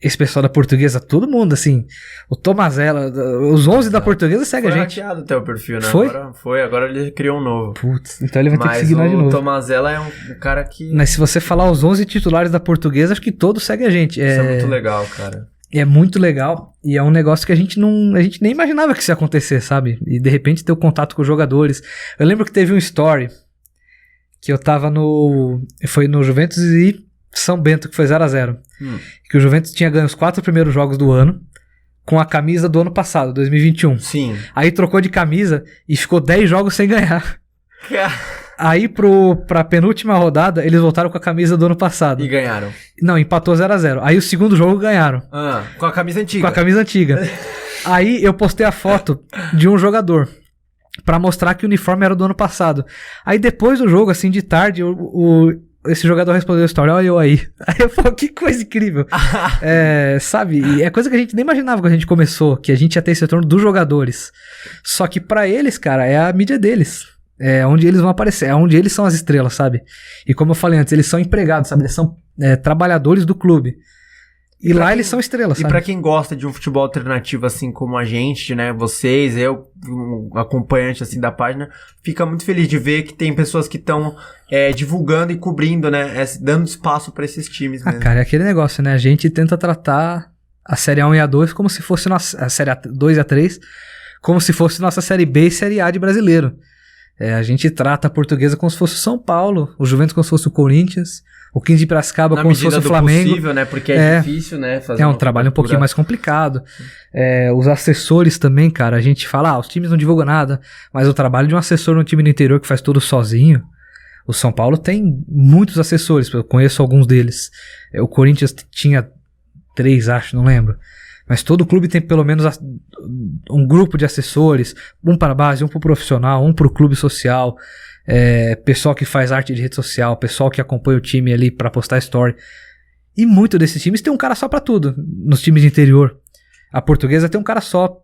Esse pessoal da Portuguesa, todo mundo, assim. O Tomazella, os 11 da Portuguesa seguem a gente. Foi hackeado o teu perfil, né? Foi? Agora ele criou um novo. Putz, então ele vai ter que seguir nós de novo. O Tomazella é um cara que... Mas se você falar os 11 titulares da Portuguesa, acho que todos seguem a gente. Isso é muito legal, cara. É muito legal e é um negócio que a gente nem imaginava que isso ia acontecer, sabe? E de repente ter o contato com os jogadores. Eu lembro que teve um story que eu tava foi no Juventus e São Bento, que foi 0-0. Que o Juventus tinha ganho os 4 primeiros jogos do ano com a camisa do ano passado, 2021. Sim. Aí trocou de camisa e ficou 10 jogos sem ganhar. Aí pra penúltima rodada, eles voltaram com a camisa do ano passado. E ganharam. Não, empatou 0-0. Aí o segundo jogo ganharam. Com a camisa antiga. Com a camisa antiga. Aí eu postei a foto de um jogador pra mostrar que o uniforme era do ano passado. Aí depois do jogo, assim, de tarde, esse jogador respondeu a história, olha eu aí. Aí eu falo, que coisa incrível. Sabe, e é coisa que a gente nem imaginava quando a gente começou, que a gente ia ter esse retorno dos jogadores. Só que pra eles, cara, é a mídia deles. É onde eles vão aparecer, é onde eles são as estrelas, sabe? E como eu falei antes, eles são empregados, sabe? Eles são trabalhadores do clube. E lá eles são estrelas, E sabe? pra quem gosta de um futebol alternativo, assim como a gente, né, vocês, eu, um acompanhante, assim, da página, fica muito feliz de ver que tem pessoas que estão divulgando e cobrindo, né, dando espaço pra esses times mesmo. Cara, é aquele negócio, né? A gente tenta tratar a Série A1 e A2 como se fosse a Série A2 e A3, como se fosse nossa Série B e Série A de brasileiro. A gente trata a Portuguesa como se fosse o São Paulo, o Juventus como se fosse o Corinthians, o 15 de Piracicaba como se fosse o Flamengo. Possível, né? Porque é difícil, né? Fazer um trabalho um pouquinho mais complicado. Os assessores também, cara, a gente fala, os times não divulgam nada, mas o trabalho de um assessor no time do interior que faz tudo sozinho, o São Paulo tem muitos assessores, eu conheço alguns deles. O Corinthians tinha 3, acho, não lembro. Mas todo clube tem pelo menos um grupo de assessores, um para a base, um para o profissional, um para o clube social, pessoal que faz arte de rede social, pessoal que acompanha o time ali para postar story. E muito desses times tem um cara só para tudo, nos times de interior. A Portuguesa tem um cara só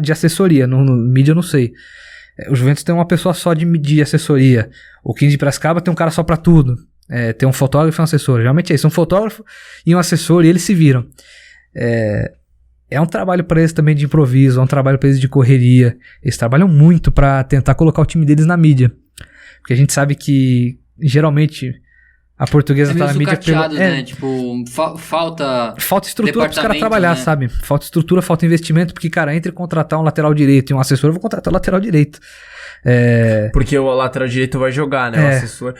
de assessoria, no mídia eu não sei. O Juventus tem uma pessoa só de assessoria. O 15 de Piracicaba tem um cara só para tudo. Tem um fotógrafo e um assessor. Geralmente é isso, um fotógrafo e um assessor, e eles se viram. É um trabalho para eles também de improviso, é um trabalho para eles de correria. Eles trabalham muito para tentar colocar o time deles na mídia. Porque a gente sabe que, geralmente, a Portuguesa tá na mídia pelo... né? Tipo, falta estrutura pros caras trabalhar, né? Sabe? Falta estrutura, falta investimento, porque, cara, entre contratar um lateral direito e um assessor, eu vou contratar o lateral direito. Porque o lateral direito vai jogar, né? O assessor.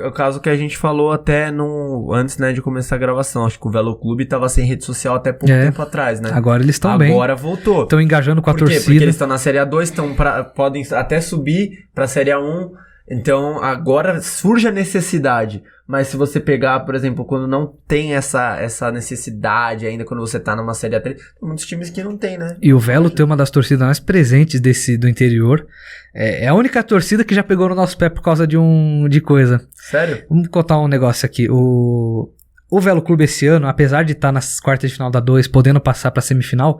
O caso que a gente falou até antes, né, de começar a gravação. Acho que o Velo Clube tava sem rede social até pouco tempo atrás, né? Agora eles estão bem. Agora voltou. Estão engajando com a torcida. Porque eles estão na Série A2, podem até subir pra Série A1. Então, agora surge a necessidade. Mas se você pegar, por exemplo, quando não tem essa necessidade ainda, quando você tá numa Série A3, tem muitos times que não tem, né? E o Velo tem uma das torcidas mais presentes do interior. É a única torcida que já pegou no nosso pé por causa de coisa. Sério? Vamos contar um negócio aqui. O Velo Clube esse ano, apesar de estar nas quartas de final da 2, podendo passar pra semifinal,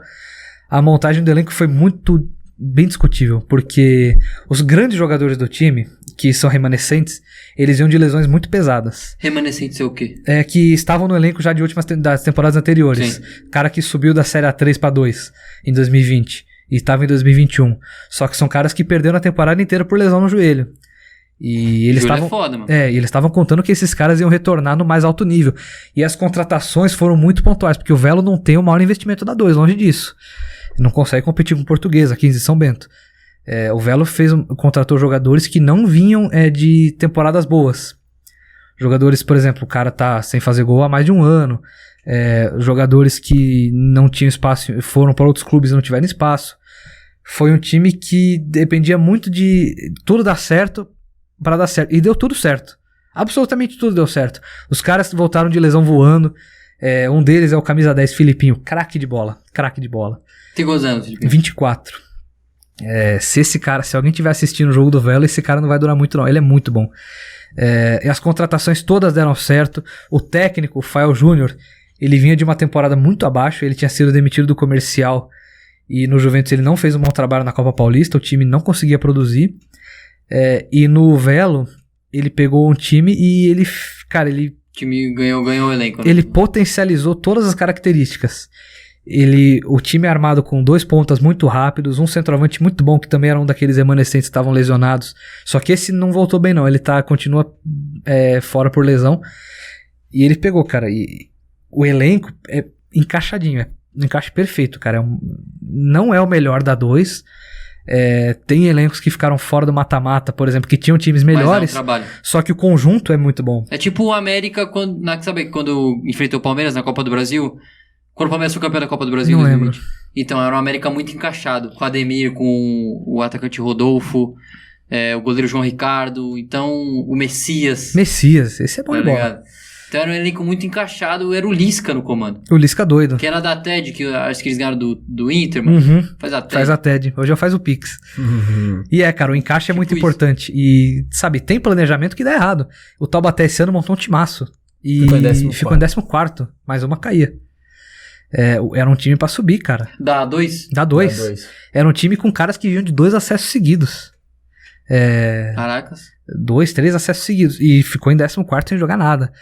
a montagem do elenco foi muito bem discutível, porque os grandes jogadores do time, que são remanescentes, eles iam de lesões muito pesadas. Remanescentes é o quê? Que estavam no elenco já de das temporadas anteriores. Sim. Cara que subiu da Série A3 pra 2 em 2020 e estava em 2021. Só que são caras que perderam a temporada inteira por lesão no joelho. E eles estavam é foda, mano. E eles estavam contando que esses caras iam retornar no mais alto nível. E as contratações foram muito pontuais, porque o Velo não tem o maior investimento da 2, longe disso. Não consegue competir com o Portuguesa, 15 de São Bento. O Velo contratou jogadores que não vinham de temporadas boas. Jogadores, por exemplo, o cara tá sem fazer gol há mais de um ano. Jogadores que não tinham espaço, foram para outros clubes e não tiveram espaço. Foi um time que dependia muito de tudo dar certo para dar certo. E deu tudo certo. Absolutamente tudo deu certo. Os caras voltaram de lesão voando. Um deles é o camisa 10, Filipinho. Craque de bola. Tem quantos anos, Filipinho? 24. Se alguém estiver assistindo o jogo do Velo, esse cara não vai durar muito não. Ele é muito bom. E as contratações todas deram certo. O técnico, o Fael Júnior, ele vinha de uma temporada muito abaixo. Ele tinha sido demitido do comercial. E no Juventus ele não fez um bom trabalho na Copa Paulista. O time não conseguia produzir. E no Velo, ele pegou um time e ele... O time ganhou o elenco. Né? Ele potencializou todas as características. O time é armado com 2 pontas muito rápidos, um centroavante muito bom, que também era um daqueles remanescentes que estavam lesionados. Só que esse não voltou bem não, ele continua fora por lesão. E ele pegou, cara, e o elenco é encaixadinho, um encaixe perfeito, cara. Não é o melhor da 2. Tem elencos que ficaram fora do mata-mata, por exemplo, que tinham times melhores, só que o conjunto é muito bom. É tipo o América quando enfrentou o Palmeiras na Copa do Brasil, quando o Palmeiras foi campeão da Copa do Brasil em 2020. Lembro. Então era um América muito encaixado, com o Ademir, com o atacante Rodolfo, o goleiro João Ricardo, então o Messias, esse é bom de bola. Então era um elenco muito encaixado, era o Lisca no comando. O Lisca doido. Que era da TED, que acho que eles ganharam do Inter, mano. Faz a TED. Hoje eu faço o Pix. E cara, o encaixe é muito importante. E, sabe, tem planejamento que dá errado. O Taubaté esse ano montou um timaço. E ficou em 14º. Mais uma caía. Era um time pra subir, cara. Da 2? Da 2. Era um time com caras que vinham de 2 acessos seguidos. Caracas. 2, 3 acessos seguidos. E ficou em 14º sem jogar nada.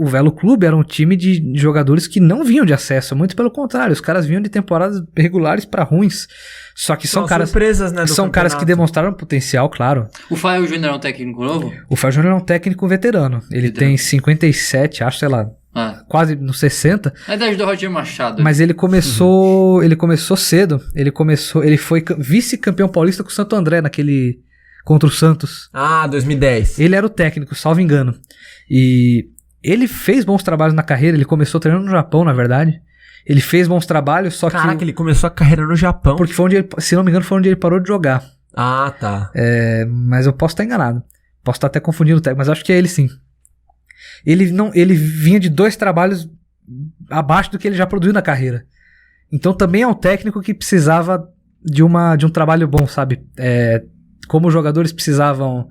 o Velo Clube era um time de jogadores que não vinham de acesso, muito pelo contrário, os caras vinham de temporadas regulares pra ruins. Só que são caras surpresas, né, do são caras que campeonato. demonstraram potencial, claro. O Fael Júnior é um técnico novo? O Fael Júnior é um técnico veterano. Ele Veterano. tem 57, acho, sei lá, Ah. quase nos 60. A idade do Roger Machado. Mas ele começou cedo. Ele foi vice-campeão paulista com o Santo André contra o Santos. Ah, 2010. Ele era o técnico, salvo engano. E ele fez bons trabalhos na carreira. Ele começou treinando no Japão, na verdade. Ele fez bons trabalhos, só Caraca, que... ele começou a carreira no Japão. Porque foi onde ele, se não me engano, foi onde ele parou de jogar. Ah, tá. Mas eu posso estar enganado. Posso estar até confundindo o técnico, mas acho que é ele sim. Ele vinha de 2 trabalhos abaixo do que ele já produziu na carreira. Então também é um técnico que precisava de um trabalho bom, sabe? Como os jogadores precisavam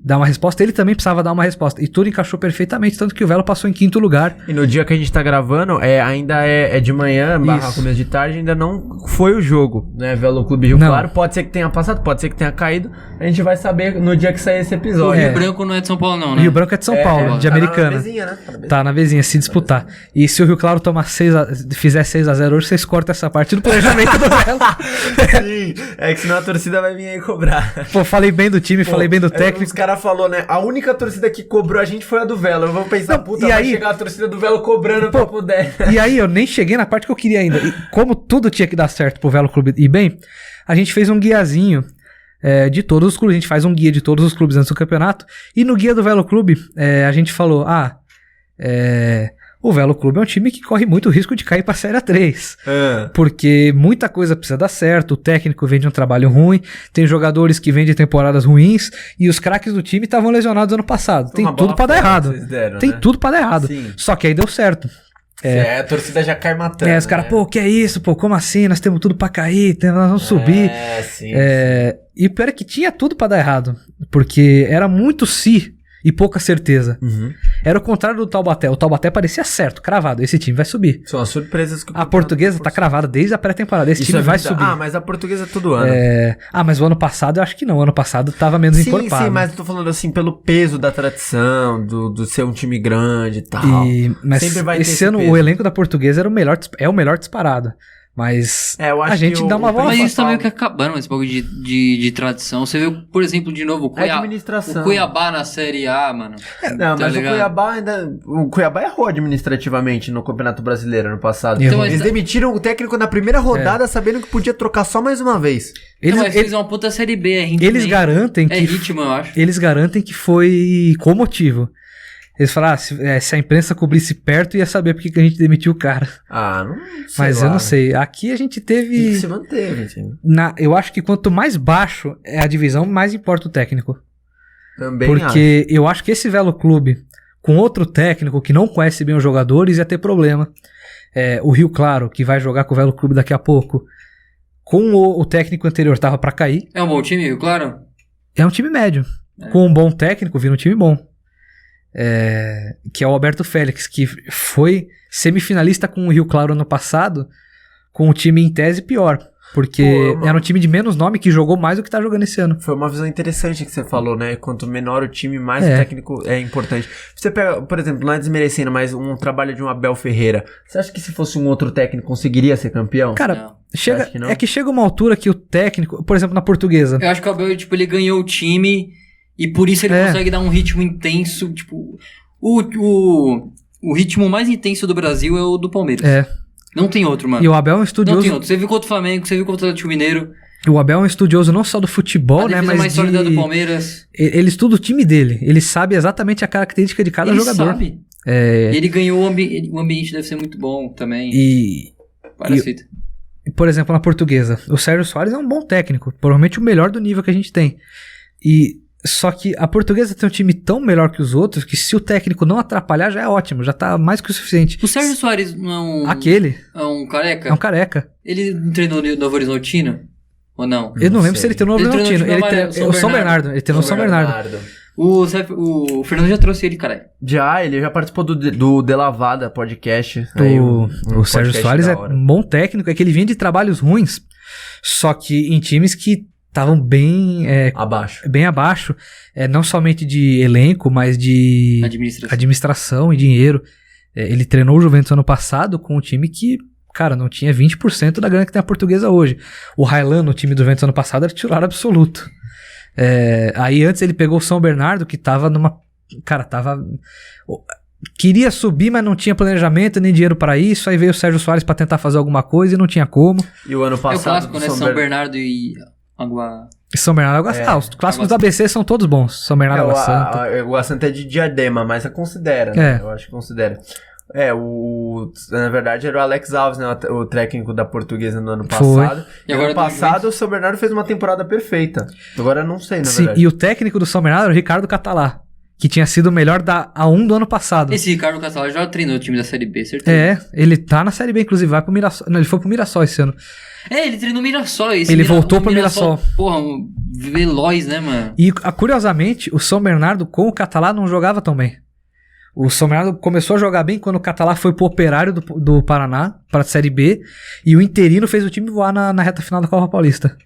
dar uma resposta, ele também precisava dar uma resposta. E tudo encaixou perfeitamente, tanto que o Velo passou em 5º lugar. E no dia que a gente tá gravando, ainda é de manhã, barra começo de tarde, ainda não foi o jogo, né? Velo Clube Rio Não. Claro, pode ser que tenha passado, pode ser que tenha caído. A gente vai saber no dia que sair esse O episódio. Rio Branco não é de São Paulo, não, né? Rio Branco é de São Paulo, de tá Americana. Na vizinha, né? Tá na vizinha, se disputar. E se o Rio Claro tomar fizer 6-0 hoje, vocês cortam essa parte do planejamento do Velo. Sim, é que senão a torcida vai vir aí cobrar. Pô, falei bem do time, falei bem do técnico. Os caras falaram, né? A única torcida que cobrou a gente foi a do Velo. Eu vou pensar, Não, puta, e vai aí- chegar a torcida do Velo cobrando pra poder. E aí, eu nem cheguei na parte que eu queria ainda. E como tudo tinha que dar certo pro Velo Clube ir bem, a gente fez um guiazinho de todos os clubes. A gente faz um guia de todos os clubes antes do campeonato. E no guia do Velo Clube, a gente falou, o Velo Clube é um time que corre muito risco de cair pra Série A3. Porque muita coisa precisa dar certo, o técnico vem de um trabalho ruim, tem jogadores que vêm de temporadas ruins, e os craques do time estavam lesionados ano passado. Foi Tem uma tudo bola pra dar fora errado. que vocês deram, Tem né? tudo pra dar errado. Sim. Só que aí deu certo. A torcida já cai matando. Os caras, né? pô, que é isso? Pô, como assim? Nós temos tudo pra cair, nós vamos subir. Sim. E o pior é que tinha tudo pra dar errado. Porque era muito si e pouca certeza. Uhum. Era o contrário do Taubaté. O Taubaté parecia certo, cravado. Esse time vai subir. São as surpresas que o A campeonato Portuguesa tá proporciona. cravada desde a pré-temporada. Esse Isso time é vai verdade. subir. Ah, mas a Portuguesa é todo ano. Mas o ano passado eu acho que não. O ano passado tava menos encorpado. Sim, mas eu tô falando assim, pelo peso da tradição, do ser um time grande e tal. Mas Sempre vai ter esse esse ano peso. o elenco da Portuguesa era o melhor disparado. Mas Eu acho a gente que dá uma volta. Mas isso tá Paulo- meio que acabando, esse bagulho de tradição. Você viu, por exemplo, de novo, o administração. o Cuiabá na Série A, mano. Não, Tá mas ligado? o Cuiabá ainda. O Cuiabá errou administrativamente no Campeonato Brasileiro ano passado. Errou. Então, Eles mas- demitiram o técnico na primeira rodada, sabendo que podia trocar só mais uma vez. Eles, Mas fez uma puta Série B, é ritmo. eles garantem É que ritmo, eu acho. eles garantem que foi com motivo. Eles falaram, se a imprensa cobrisse perto, ia saber porque que a gente demitiu o cara. Não sei. Mas lá, eu não sei. Aqui a gente E teve... se manteve, assim. Eu acho que quanto mais baixo é a divisão, mais importa o técnico. Também Porque eu acho que esse Velo Clube, com outro técnico que não conhece bem os jogadores, ia ter problema. O Rio Claro, que vai jogar com o Velo Clube daqui a pouco, com o técnico anterior tava pra cair. É um bom time, claro. É um time médio. Com um bom técnico, vira um time bom. Que é o Alberto Félix, que foi semifinalista com o Rio Claro ano passado, com o time em tese pior. Porque Pô, era um time de menos nome que jogou mais do que tá jogando esse ano. Foi uma visão interessante que você falou, né? Quanto menor o time, mais o É. técnico é importante. Você pega, por exemplo, não é desmerecendo, mas um trabalho de um Abel Ferreira. Você acha que se fosse um outro técnico conseguiria ser campeão? Cara, Não. Acho que não. é que chega uma altura que o técnico, por exemplo, na Portuguesa, Eu acho que o Abel, tipo, ele ganhou o time e por isso ele É. consegue dar um ritmo intenso, tipo... O ritmo mais intenso do Brasil é o do Palmeiras. Não tem outro, mano. e o Abel é um Não estudioso. tem outro. Você viu contra o Flamengo, você viu contra o Atlético Mineiro. O Abel é um estudioso não só do futebol, A né, defesa mas mais sólida do Palmeiras. ele estuda o time dele. Ele sabe exatamente a característica de cada Ele jogador. sabe. É, E ele ganhou o ambiente deve ser muito bom também. e, Várias fitas. por exemplo, na Portuguesa, o Sérgio Soares é um bom técnico, provavelmente o melhor do nível que a gente tem. Só que a Portuguesa tem um time tão melhor que os outros que se o técnico não atrapalhar já é ótimo, já tá mais que o suficiente. O Sérgio Soares não é um... Aquele É um careca? é um careca. Ele não treinou no Novo Horizontino? Ou não? Eu não lembro sei. se ele tem o Novo Ele treinou Horizontino. no Ele São tem o São Bernardo. Ele tem no São Bernardo. O Fernando já trouxe ele, cara. Ele já participou do De Lavada podcast. O Sérgio Soares é um bom técnico, é que ele vinha de trabalhos ruins, só que em times que estavam bem abaixo, não somente de elenco, mas de administração e dinheiro. Ele treinou o Juventus ano passado com um time que, cara, não tinha 20% da grana que tem a Portuguesa hoje. O Raylan, no time do Juventus ano passado, era titular absoluto. Aí antes ele pegou o São Bernardo, que tava numa... Cara, queria subir, mas não tinha planejamento nem dinheiro para isso. Aí veio o Sérgio Soares para tentar fazer alguma coisa e não tinha como. E o ano passado... É o clássico, né? São Bernardo e Água... São Bernardo e Água Santa. Os clássicos do ABC são todos bons. São Bernardo e Água Santa. Água Santa é de Diadema, mas considera, né? Eu acho que considera. Na verdade era o Alex Alves, né? O técnico da Portuguesa no ano passado. E agora ano passado o São Bernardo fez uma temporada perfeita. Agora eu não sei, na verdade. E o técnico do São Bernardo era o Ricardo Catalá, que tinha sido o melhor da A1 do ano passado. Esse Ricardo Catalá já treinou o time da Série B, certeza. Ele tá na Série B, inclusive, vai pro Mirassol. Não, ele foi pro Mirassol esse ano. Ele treinou o Mirassol. Voltou pro Mirassol. Porra, veloz, né, mano? E, curiosamente, o São Bernardo com o Catalá não jogava tão bem. O São Bernardo começou a jogar bem quando o Catalá foi pro Operário do Paraná, pra Série B, e o interino fez o time voar na reta final da Copa Paulista.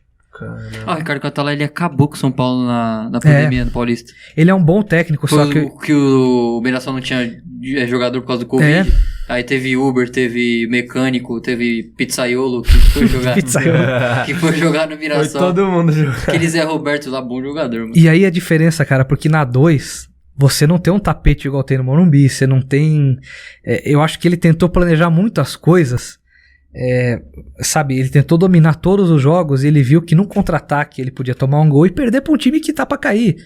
O Ricardo Catalá, ele acabou com o São Paulo na pandemia do Paulista. Ele é um bom técnico, só que o Mirassol não tinha jogador por causa do Covid. Aí teve Uber, teve mecânico, teve pizzaiolo que foi jogar, que foi jogar no Mirassol. Foi todo mundo jogar. Aquele Zé Roberto lá, bom jogador, mano. E aí a diferença, cara, porque na 2... você não tem um tapete igual tem no Morumbi, você não tem... eu acho que ele tentou planejar muito as coisas, sabe? Ele tentou dominar todos os jogos e ele viu que num contra-ataque ele podia tomar um gol e perder pra um time que tá pra cair.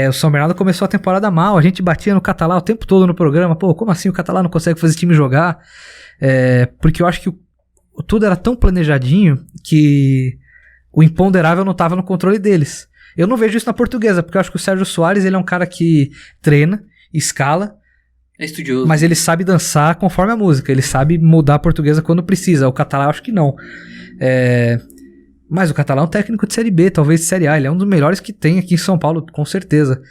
O São Bernardo começou a temporada mal, a gente batia no Catalá o tempo todo no programa, pô, como assim o Catalá não consegue fazer esse time jogar? Porque eu acho que tudo era tão planejadinho que o imponderável não tava no controle deles. Eu não vejo isso na Portuguesa, porque eu acho que o Sérgio Soares, ele é um cara que treina, escala. É estudioso. Mas ele sabe dançar conforme a música. Ele sabe mudar a Portuguesa quando precisa. O Catalá eu acho que não. Mas o Catalá é um técnico de Série B, talvez de Série A. Ele é um dos melhores que tem aqui em São Paulo, com certeza.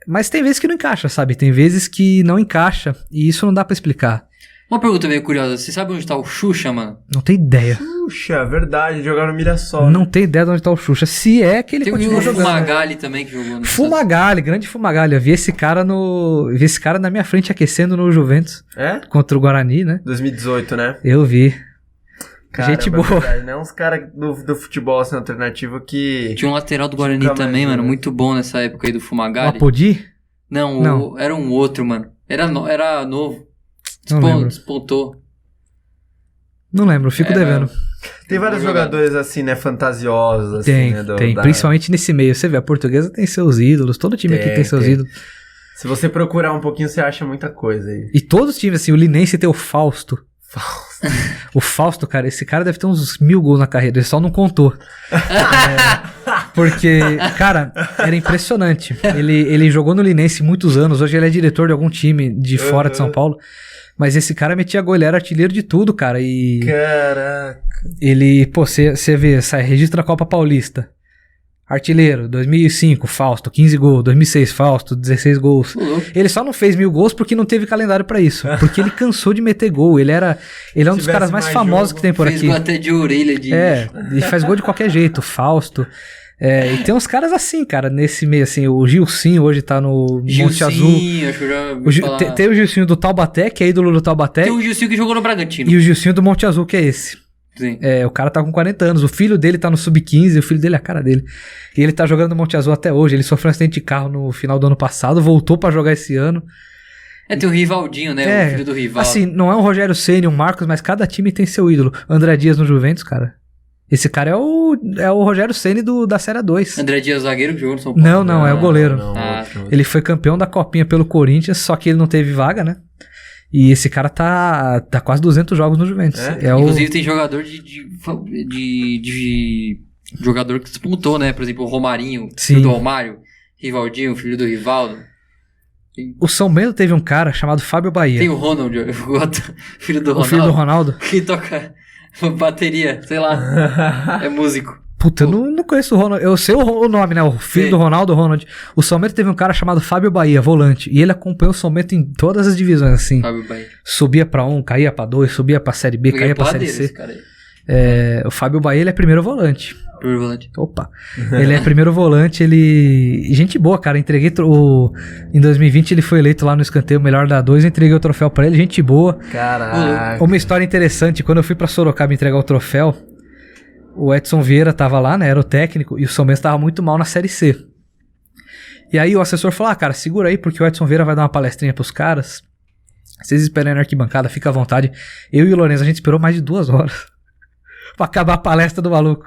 Mas tem vezes que não encaixa, sabe? Tem vezes que não encaixa. E isso não dá pra explicar. Uma pergunta meio curiosa. Você sabe onde tá o Xuxa, mano? Não tem ideia. Xuxa, verdade. Jogaram no Mirassol. Não tem ideia de onde tá o Xuxa. Se é que ele tem continua jogando. Tem o Fumagalli também que jogou no Fumagalli, grande Fumagalli. Eu vi esse cara na minha frente aquecendo no Juventus. Contra o Guarani, né? 2018, né? Eu vi. Caramba, gente boa. Verdade, né? Uns caras do futebol assim, alternativo que... Tinha um lateral do Guarani também, mano. Muito bom nessa época aí do Fumagalli. O Apodi? Não. Era um outro, mano. Era novo. Despontou. Não lembro, fico devendo. Tem vários jogadores assim, né, fantasiosos. Assim, tem, né, principalmente nesse meio. Você vê, a Portuguesa tem seus ídolos, todo time aqui tem seus ídolos. Se você procurar um pouquinho, você acha muita coisa aí. E todos os times, assim, o Linense tem o Fausto. O Fausto, cara, esse cara deve ter uns 1000 gols na carreira, ele só não contou. Porque, cara, era impressionante. Ele jogou no Linense muitos anos, hoje ele é diretor de algum time de fora de São Paulo. Mas esse cara metia gol, ele era artilheiro de tudo, cara. E caraca. Ele, pô, você vê, registra a Copa Paulista. Artilheiro, 2005, Fausto, 15 gols. 2006, Fausto, 16 gols. Ele só não fez 1000 gols porque não teve calendário pra isso. Porque ele cansou de meter gol. Ele é um dos caras mais famosos que tem por aqui. Fez gol até de orelha. Ele faz gol de qualquer jeito, Fausto. E tem uns caras assim, cara, nesse meio, assim, o Gilcinho hoje tá no Monte Azul. Acho que eu já falar. Tem o Gilcinho do Taubaté, que é ídolo do Taubaté. Tem o Gilcinho que jogou no Bragantino. E o Gilcinho do Monte Azul, que é esse. Sim. O cara tá com 40 anos, o filho dele tá no Sub-15, o filho dele é a cara dele. E ele tá jogando no Monte Azul até hoje, ele sofreu um acidente de carro no final do ano passado, voltou pra jogar esse ano. Tem o Rivaldinho, né, o filho do Rivaldo. Assim, não é um Rogério Ceni, um Marcos, mas cada time tem seu ídolo. André Dias no Juventus, cara. Esse cara é o Rogério Ceni da Série 2. André Dias, zagueiro que jogou no São Paulo. Não, é o goleiro. Outro. Ele foi campeão da Copinha pelo Corinthians, só que ele não teve vaga, né? E esse cara tá quase 200 jogos no Juventus. Inclusive tem jogador de jogador que disputou, né? Por exemplo, o Romarinho, filho do Romário, Rivaldinho, filho do Rivaldo. O São Bento teve um cara chamado Fábio Bahia. Tem o Ronald, filho do Ronaldo. O filho do Ronaldo. Que toca bateria, sei lá. É músico. Puta, eu não conheço o Ronald. Eu sei o nome, né? O filho do Ronaldo, Ronald. O São Bento teve um cara chamado Fábio Bahia, volante. E ele acompanhou o São Bento em todas as divisões, assim. Fábio Bahia. Subia pra 1, caía pra 2, subia pra Série B, caía pra Série C. O Fábio Bahia, ele é primeiro volante. Primeiro volante. Opa. Ele é primeiro volante, ele... Gente boa, cara. Entreguei... Em 2020 ele foi eleito lá no escanteio melhor da 2, eu entreguei o troféu pra ele. Gente boa. Caraca. Uma história interessante. Quando eu fui pra Sorocaba entregar o troféu, o Edson Vieira tava lá, né? Era o técnico. E o São Bento tava muito mal na Série C. E aí o assessor falou, cara, segura aí, porque o Edson Vieira vai dar uma palestrinha pros caras. Vocês esperem na arquibancada, fica à vontade. Eu e o Lourenço, a gente esperou mais de 2 horas pra acabar a palestra do maluco.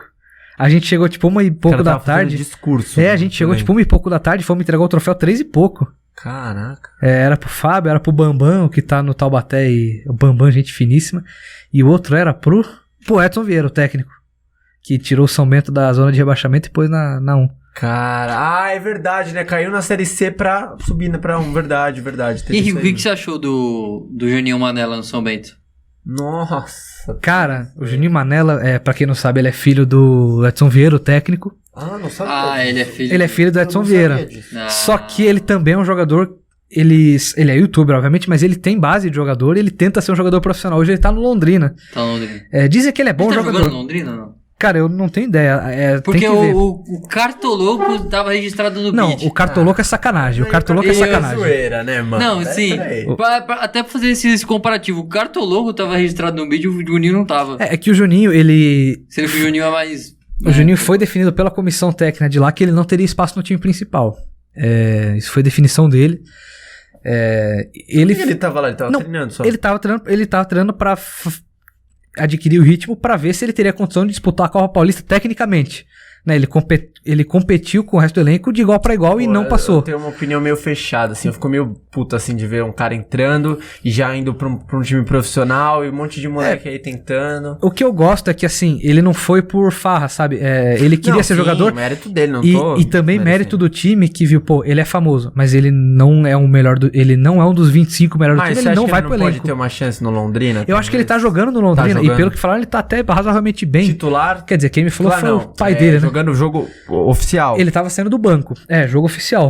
A gente chegou tipo 1h pouco da tarde. Discurso, a gente chegou tipo 1h pouco da tarde, fomos entregar o troféu 3 e pouco. Caraca. Era pro Fábio, era pro Bambam, que tá no Taubaté, e o Bambam, gente finíssima. E o outro era pro Edson Vieira, o técnico, que tirou o São Bento da zona de rebaixamento e pôs na 1. Cara, é verdade, né? Caiu na Série C pra subir pra 1. Verdade. E o que você achou do Juninho Manela no São Bento? Nossa. Cara, o Juninho Manela, pra quem não sabe, ele é filho do Edson Vieira, o técnico. Não sabia. Ele é filho. Ele é filho do Edson Vieira. Só que ele também é um jogador. Ele é youtuber, obviamente, mas ele tem base de jogador e ele tenta ser um jogador profissional. Hoje ele tá no Londrina. Dizem que ele é bom jogador. Jogando no Londrina ou não? Cara, eu não tenho ideia. Porque tem que ver. O Cartoloco tava registrado no Não, bid. o Cartoloco é sacanagem. O Cartoloco é sacanagem. Zoeira, né, mano? Não, sim. Até pra fazer esse comparativo. O Cartoloco tava registrado no bid e o Juninho não tava. É que o Juninho, ele... Sendo que o Juninho é mais... O Juninho foi definido pela comissão técnica de lá que ele não teria espaço no time principal. Isso foi definição dele. Ele tava lá? Ele tava treinando só? Ele tava treinando pra... adquirir o ritmo pra ver se ele teria condição de disputar a Copa Paulista tecnicamente. Né, ele competiu com o resto do elenco de igual pra igual e não passou. Eu tenho uma opinião meio fechada, assim. Eu fico meio puto, assim, de ver um cara entrando e já indo pra um time profissional e um monte de moleque aí tentando. O que eu gosto é que, assim, ele não foi por farra, sabe? Ele queria ser jogador. Mérito dele, não e também mérito do time que viu, ele é famoso, mas ele não é ele não é um dos 25 melhores do time, ele não vai pro elenco. Pode ter uma chance no Londrina? Eu acho que ele tá jogando no Londrina e pelo que falaram, ele tá até razoavelmente bem. Titular? Quer dizer, quem me falou foi o pai dele, né? Jogando o jogo oficial. Ele tava saindo do banco. Jogo oficial.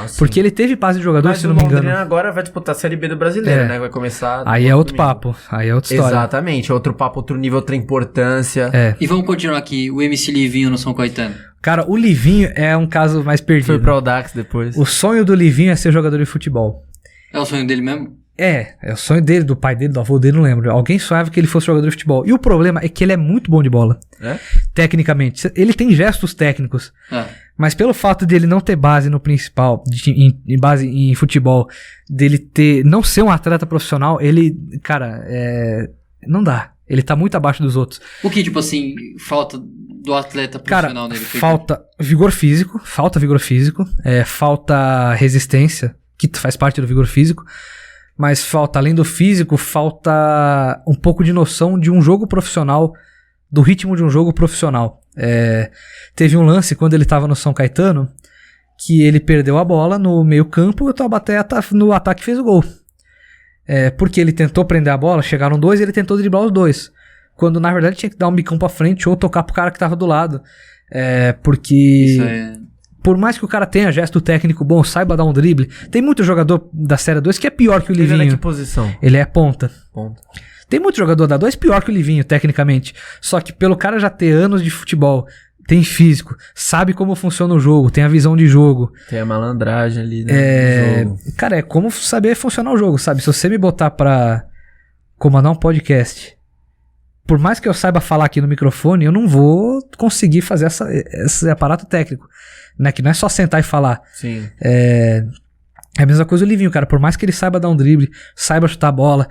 Sim. Porque ele teve passe de jogador, se não me engano. Mas o Londrina agora vai disputar a Série B do Brasileiro, né? Vai começar... Aí é outro papo. Aí é outra história. Exatamente. Outro papo, outro nível, outra importância. E vamos continuar aqui. O MC Livinho no São Caetano. Cara, o Livinho é um caso mais perdido. Foi pro Audax depois. O sonho do Livinho é ser jogador de futebol. É o sonho dele mesmo? É o sonho dele, do pai dele, do avô dele, não lembro. Alguém sonhava que ele fosse jogador de futebol. E o problema é que ele é muito bom de bola. Tecnicamente. Ele tem gestos técnicos. Mas pelo fato dele não ter base no principal, base em futebol, dele não ser um atleta profissional, ele, cara, não dá. Ele tá muito abaixo dos outros. O que, tipo assim, falta do atleta profissional nele? Falta vigor físico, falta resistência, que faz parte do vigor físico. Mas falta, além do físico, falta um pouco de noção de um jogo profissional, do ritmo de um jogo profissional. Teve um lance quando ele estava no São Caetano, que ele perdeu a bola no meio campo e o Taubaté no ataque fez o gol. Porque ele tentou prender a bola, chegaram 2 e ele tentou driblar os 2. Quando na verdade tinha que dar um bicão pra frente ou tocar pro cara que tava do lado. Porque... Isso por mais que o cara tenha gesto técnico bom, saiba dar um drible, tem muito jogador da Série 2 que é pior que o Livinho. Ele é que posição? Ele é ponta. Tem muito jogador da 2 pior que o Livinho, tecnicamente. Só que pelo cara já ter anos de futebol, tem físico, sabe como funciona o jogo, tem a visão de jogo. Tem a malandragem ali, né? No jogo. Cara, é como saber funcionar o jogo, sabe? Se você me botar pra comandar um podcast, por mais que eu saiba falar aqui no microfone, eu não vou conseguir fazer esse aparato técnico. Né? Que não é só sentar e falar. Sim. É a mesma coisa o Livinho, cara. Por mais que ele saiba dar um drible, saiba chutar a bola,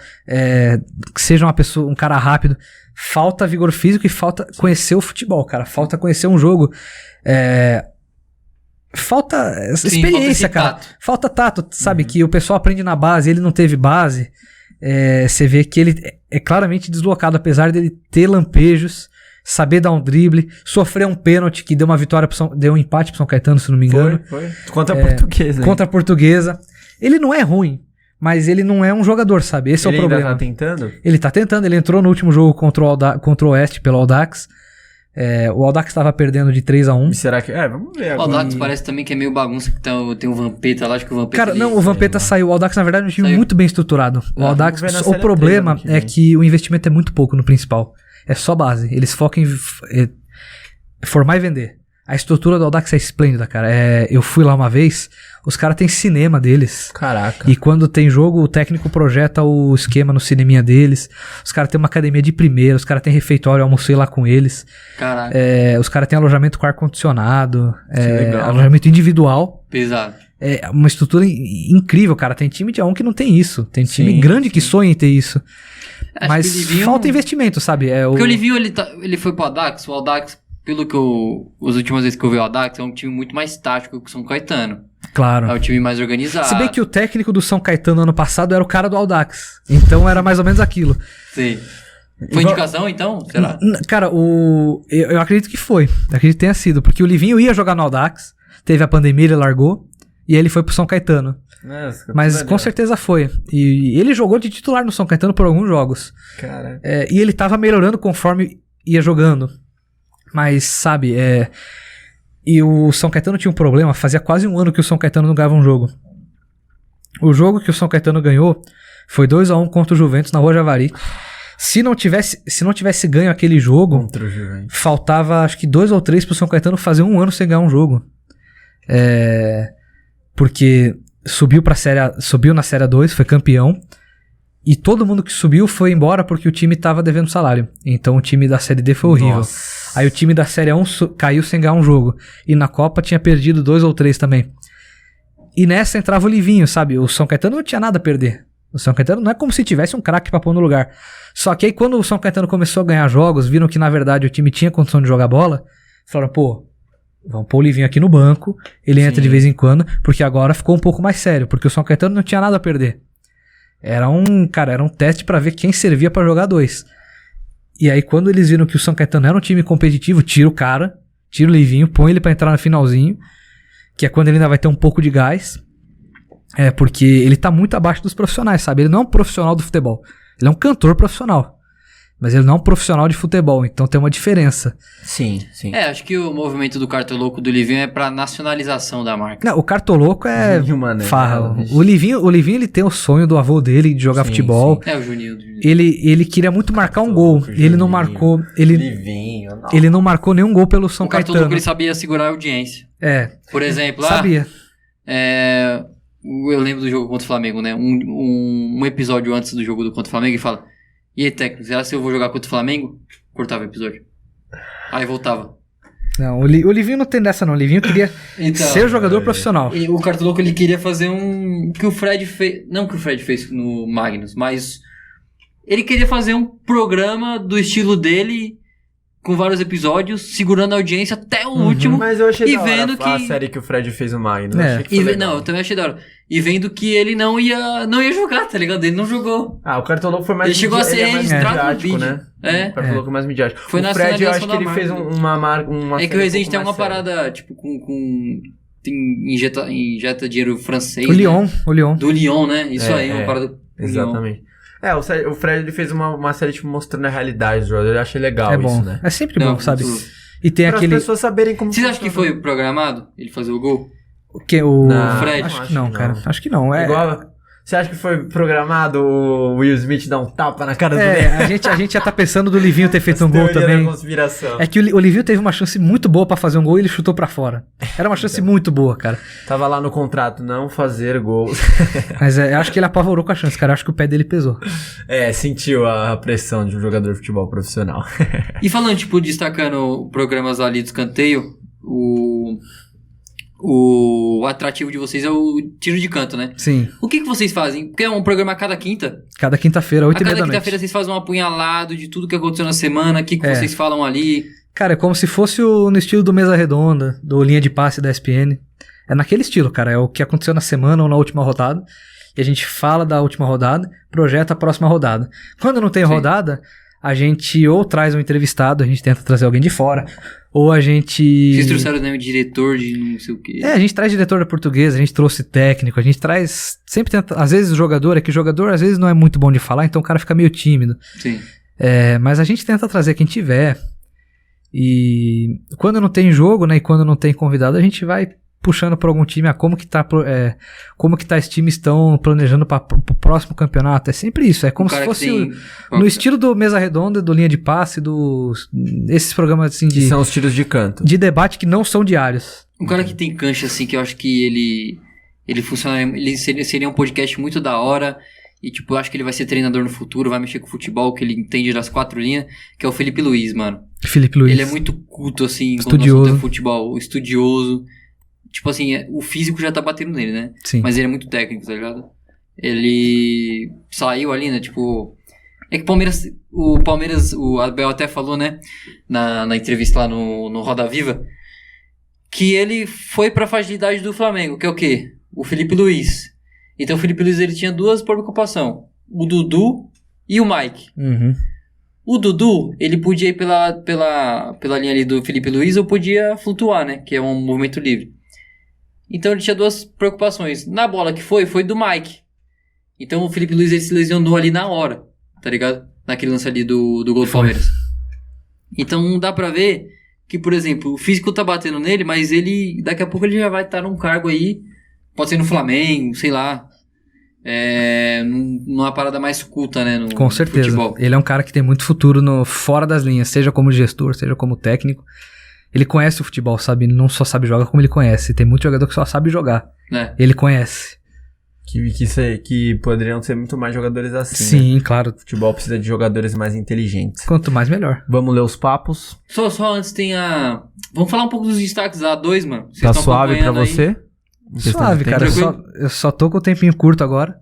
que seja um cara rápido, falta vigor físico e falta conhecer o futebol, cara. Falta conhecer um jogo. Falta experiência, cara. Tato. Falta tato, sabe? Que o pessoal aprende na base, ele não teve base. Você vê que ele é claramente deslocado, apesar dele ter lampejos, saber dar um drible, sofrer um pênalti que deu uma vitória, deu um empate pro São Caetano, se não me engano. Foi. Contra a Portuguesa. Contra a Portuguesa. Ele não é ruim, mas ele não é um jogador, sabe? Esse é o problema. Ele tá tentando? Ele tá tentando, ele entrou no último jogo contra o Oeste pelo Audax. O Audax estava perdendo de 3-1. E será que... vamos ver agora. O Audax parece também que é meio bagunça, que tem o Vampeta lá, acho que o Vampeta... Cara, não, o Vampeta saiu. O Audax, na verdade, é um time muito bem estruturado. O Audax, o problema é que o investimento é muito pouco no principal. É só base. Eles focam em... formar e vender. A estrutura do Audax é esplêndida, cara. Eu fui lá uma vez, os caras têm cinema deles. Caraca. E quando tem jogo, o técnico projeta o esquema no cineminha deles. Os caras têm uma academia de primeira, os caras têm refeitório, eu almocei lá com eles. Caraca. Os caras têm alojamento com ar-condicionado, legal. alojamento individual. Pesado. É uma estrutura incrível, cara. Tem time de A1 que não tem isso. Tem time Sim, grande que sonha em ter isso. Acho que Mas o Livinho- falta investimento, sabe? Porque o Livinho, ele foi pro Audax. O Audax, pelo que as últimas vezes que eu vi o Audax, é um time muito mais tático que o São Caetano. Claro. É um time mais organizado. Se bem que o técnico do São Caetano ano passado era o cara do Audax. Então era mais ou menos aquilo. Sim. Foi indicação, então? Será? Cara, eu acredito que foi. Acredito que tenha sido. Porque o Livinho ia jogar no Audax. Teve a pandemia, ele largou. E aí ele foi pro São Caetano. Nossa, Mas com certeza foi. E ele jogou de titular no São Caetano por alguns jogos. Cara. E ele tava melhorando conforme ia jogando. Mas, sabe, e o São Caetano tinha um problema. Fazia quase um ano que o São Caetano não ganhava um jogo. O jogo que o São Caetano ganhou foi 2-1 contra o Juventus na Rua Javari. Se não tivesse ganho aquele jogo, Contra o Juventus. faltava acho que 2 ou 3 pro São Caetano fazer um ano sem ganhar um jogo. Porque subiu na Série 2, foi campeão. E todo mundo que subiu foi embora porque o time tava devendo salário. Então o time da Série D foi horrível. Nossa. Aí o time da Série 1 caiu sem ganhar um jogo. E na Copa tinha perdido 2 ou 3 também. E nessa entrava o Livinho, sabe? O São Caetano não tinha nada a perder. O São Caetano não é como se tivesse um craque pra pôr no lugar. Só que aí quando o São Caetano começou a ganhar jogos, viram que na verdade o time tinha condição de jogar bola, falaram, pô, vamos pôr o Livinho aqui no banco, ele entra de vez em quando, porque agora ficou um pouco mais sério, porque o São Caetano não tinha nada a perder. Era um teste pra ver quem servia pra jogar 2. E aí quando eles viram que o São Caetano era um time competitivo, tira o Livinho, põe ele pra entrar no finalzinho, que é quando ele ainda vai ter um pouco de gás. Porque ele tá muito abaixo dos profissionais, sabe? Ele não é um profissional do futebol. Ele é um cantor profissional. Mas ele não é um profissional de futebol, então tem uma diferença. Sim, sim. Acho que o movimento do Cartoloco do Livinho é pra nacionalização da marca. Não, o Cartoloco é Juninho Mané, farra. né? O Livinho ele tem o sonho do avô dele de jogar Sim, futebol. O Juninho. Ele queria muito marcar um gol. E ele não marcou. Livinho, não. Ele não marcou nenhum gol pelo São O Cartoloco Caetano. ele sabia segurar a audiência. Por exemplo, Sabia. Eu lembro do jogo contra o Flamengo, né? Um episódio antes do jogo contra o Flamengo, ele fala: e aí, técnico, será que eu vou jogar contra o Flamengo? Cortava o episódio. Aí voltava. Não, o Livinho não tem dessa não. O Livinho queria ser jogador profissional. E o Cartoloco ele queria fazer que o Fred fez. Não que o Fred fez no Magnus, mas ele queria fazer um programa do estilo dele, com vários episódios, segurando a audiência até o último. Mas eu achei E da hora vendo a que- série que o Fred fez o Magnus. É. Achei que foi legal. Não, eu também achei da hora. E vendo que ele não ia jogar, tá ligado? Ele não jogou. O Cartoloco foi mais Ele chegou a ser ele é mais registrado no midiático, vídeo. né? O Cartoloco é mais midiático. Foi na o Fred, eu acho nacionalização que ele da fez marca. uma marca. É que o Resende tem uma parada, tipo, injeta dinheiro francês. O Lyon. Né? Do Lyon, né? Isso aí, uma parada do Lyon. Exatamente. O Fred ele fez uma série tipo, mostrando a realidade do jogador. Eu achei legal É bom. isso, né? É sempre Não, bom, sabe? muito- E tem Para aquele... as pessoas saberem como Vocês acham que funciona. foi programado ele fazer o gol? Não, Fred? Acho que não, cara. Acho que não. Igual, você acha que foi programado o Will Smith dar um tapa na cara do Neymar? A gente já tá pensando do Livinho ter feito um gol Teoria também. da conspiração. É que o Livinho teve uma chance muito boa pra fazer um gol e ele chutou pra fora. Era uma chance muito boa, cara. Tava lá no contrato, não fazer gols. Mas eu acho que ele apavorou com a chance, cara. Eu acho que o pé dele pesou. Sentiu a pressão de um jogador de futebol profissional. E falando, tipo, destacando programas ali do escanteio, o atrativo de vocês é o tiro de canto, né? Sim. O que vocês fazem? Porque é um programa a cada quinta. Cada quinta-feira, 8h30 A cada da noite. quinta-feira vocês fazem um apunhalado de tudo que aconteceu na semana, o que vocês falam ali. Cara, é como se fosse no estilo do Mesa Redonda, do Linha de Passe da ESPN. É naquele estilo, cara. É o que aconteceu na semana ou na última rodada. E a gente fala da última rodada, projeta a próxima rodada. Quando não tem rodada, a gente ou traz um entrevistado, a gente tenta trazer alguém de fora, ou a gente... Vocês trouxeram também o diretor de não sei o quê. A gente traz diretor da portuguesa, a gente trouxe técnico, a gente traz... Sempre tenta... Às vezes o jogador, jogador às vezes não é muito bom de falar, então o cara fica meio tímido. Sim. Mas a gente tenta trazer quem tiver. E quando não tem jogo, né, e quando não tem convidado, a gente vai puxando por algum time, como que tais times estão planejando pro próximo campeonato. É sempre isso, é como se fosse no estilo do Mesa Redonda, do Linha de Passe, esses programas assim que são os tiros de canto. De debate que não são diários. Um cara que tem cancha, assim, que eu acho que ele funciona, ele seria um podcast muito da hora. E, tipo, eu acho que ele vai ser treinador no futuro, vai mexer com futebol, que ele entende das 4 linhas, que é o Felipe Luiz, mano. Felipe Luiz. Ele é muito culto, assim, estudioso. Quando o futebol, estudioso. Tipo assim, o físico já tá batendo nele, né? Sim. Mas ele é muito técnico, tá ligado? Ele saiu ali, né, tipo... É que o Palmeiras, o Abel até falou, né, na entrevista lá no Roda Viva, que ele foi pra fragilidade do Flamengo, que é o quê? O Felipe Luiz. Então o Felipe Luiz ele tinha 2 preocupações. O Dudu e o Mike. Uhum. O Dudu, ele podia ir pela linha ali do Felipe Luiz ou podia flutuar, né? Que é um movimento livre. Então ele tinha 2 preocupações. Na bola que foi do Mike. Então o Felipe Luiz ele se lesionou ali na hora. Tá ligado? Naquele lance ali do gol do Palmeiras. Então dá pra ver que, por exemplo, o físico tá batendo nele, mas ele daqui a pouco ele já vai estar num cargo aí. Pode ser no Flamengo, sei lá. Numa parada mais culta, né? Com certeza. Futebol. Ele é um cara que tem muito futuro fora das linhas, seja como gestor, seja como técnico. Ele conhece o futebol, sabe? Ele não só sabe jogar como ele conhece. Tem muito jogador que só sabe jogar. Ele conhece. Que poderiam ser muito mais jogadores assim. Sim, né? claro. O futebol precisa de jogadores mais inteligentes. Quanto mais, melhor. Vamos ler os papos. Só antes tem a... Vamos falar um pouco dos destaques da A2, mano. Tá suave pra você? Suave, cara. Eu só tô com o tempinho curto agora.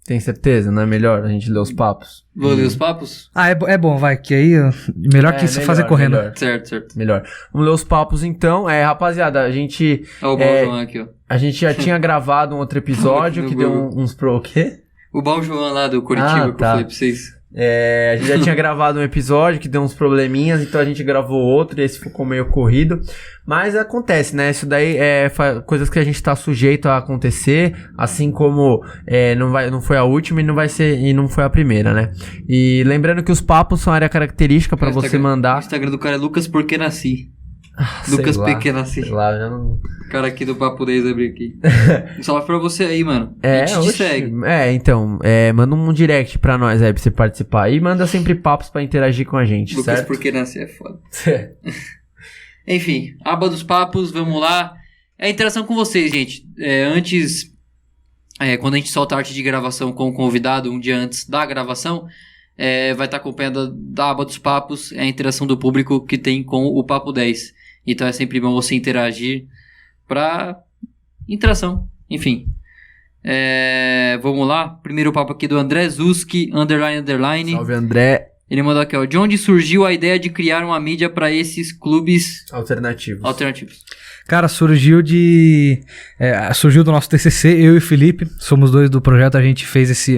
Tem certeza? Não é melhor a gente ler os papos? Vou ler os papos? Ah, é bom, vai. Que aí, melhor que isso fazer correndo. Melhor. Certo. Melhor. Vamos ler os papos então. Rapaziada, a gente... Olha o Baljoan aqui, ó. A gente já tinha gravado um outro episódio que deu uns pro... O quê? O Baljoan lá do Curitiba, que eu falei pra vocês. A gente já tinha gravado um episódio que deu uns probleminhas, então a gente gravou outro e esse ficou meio corrido. Mas acontece, né? Isso daí é coisas que a gente tá sujeito a acontecer, assim como não foi a última e não vai ser e não foi a primeira, né? E lembrando que os papos são área característica pra você mandar. O Instagram do cara é Lucas Porque Nasci. Lucas Pequenassi. Sei lá, já não... Cara aqui do Papo 10 abrir aqui. Um salve pra você aí, mano. A gente te segue. Então, manda um direct pra nós aí pra você participar. E manda sempre papos pra interagir com a gente, Lucas certo? Porque Nasci é foda. Enfim, aba dos papos, vamos lá. É interação com vocês, gente. Antes, quando a gente solta a arte de gravação com o convidado, um dia antes da gravação, vai estar acompanhada da aba dos papos, a interação do público que tem com o Papo 10. Então é sempre bom você interagir pra interação. Enfim. Vamos lá. Primeiro papo aqui do André Zuski, __. Salve, André. Ele mandou aqui, ó. De onde surgiu a ideia de criar uma mídia pra esses clubes alternativos? Cara, surgiu do nosso TCC, eu e o Felipe, somos 2 do projeto, a gente fez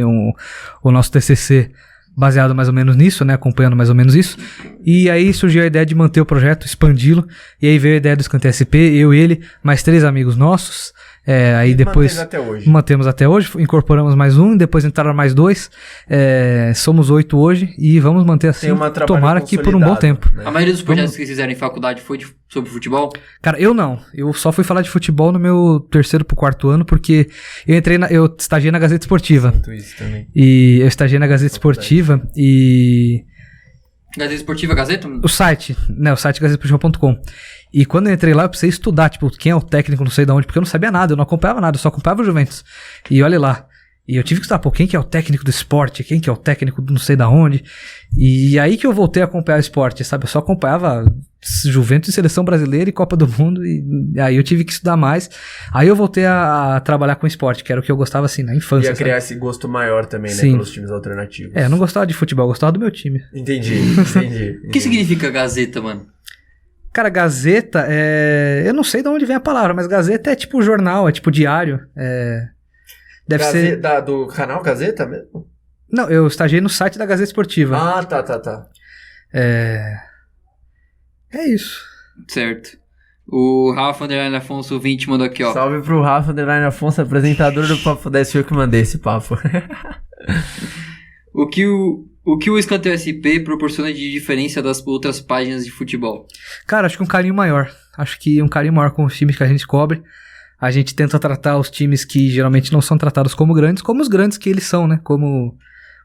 o nosso TCC baseado mais ou menos nisso, né, acompanhando mais ou menos isso, e aí surgiu a ideia de manter o projeto, expandi-lo, e aí veio a ideia do Escanteio SP, eu e ele, mais 3 amigos nossos, aí depois mantemos até hoje, incorporamos mais um, depois entraram mais 2, somos 8 hoje, e vamos manter assim, tomara que por um bom tempo. Né? A maioria dos projetos que vocês fizeram em faculdade foi sobre futebol? Cara, eu só fui falar de futebol no meu 3º pro 4º ano, porque eu estagiei na Gazeta Esportiva. Sinto isso também. E eu estagiei na Gazeta Esportiva e... Gazeta Esportiva, Gazeta? O site gazetesportiva.com. E quando eu entrei lá, eu precisei estudar, tipo, quem é o técnico, não sei de onde, porque eu não sabia nada, eu não acompanhava nada, eu só acompanhava o Juventus. E olha lá. E eu tive que estudar, quem que é o técnico do esporte, quem que é o técnico do não sei da onde. E aí que eu voltei a acompanhar o esporte, sabe? Eu só acompanhava Juventus, Seleção Brasileira e Copa do Mundo, e aí eu tive que estudar mais. Aí eu voltei a trabalhar com esporte, que era o que eu gostava, assim, na infância. E a criar esse gosto maior também, né, pelos times alternativos. Eu não gostava de futebol, eu gostava do meu time. Entendi. O que significa Gazeta, mano? Cara, Gazeta eu não sei de onde vem a palavra, mas Gazeta é tipo jornal, é tipo diário, deve ser... do canal Gazeta mesmo? Não, eu estagiei no site da Gazeta Esportiva. Ah, tá. É isso. Certo. O Rafa Afonso 20 mandou aqui, ó. Salve pro Rafa Afonso, apresentador do Papo 10, foi eu que mandei esse papo. O que o Escanteio SP proporciona de diferença das outras páginas de futebol? Cara, acho que um carinho maior. Acho que um carinho maior com os times que a gente cobre. A gente tenta tratar os times que geralmente não são tratados como grandes, como os grandes que eles são, né? Como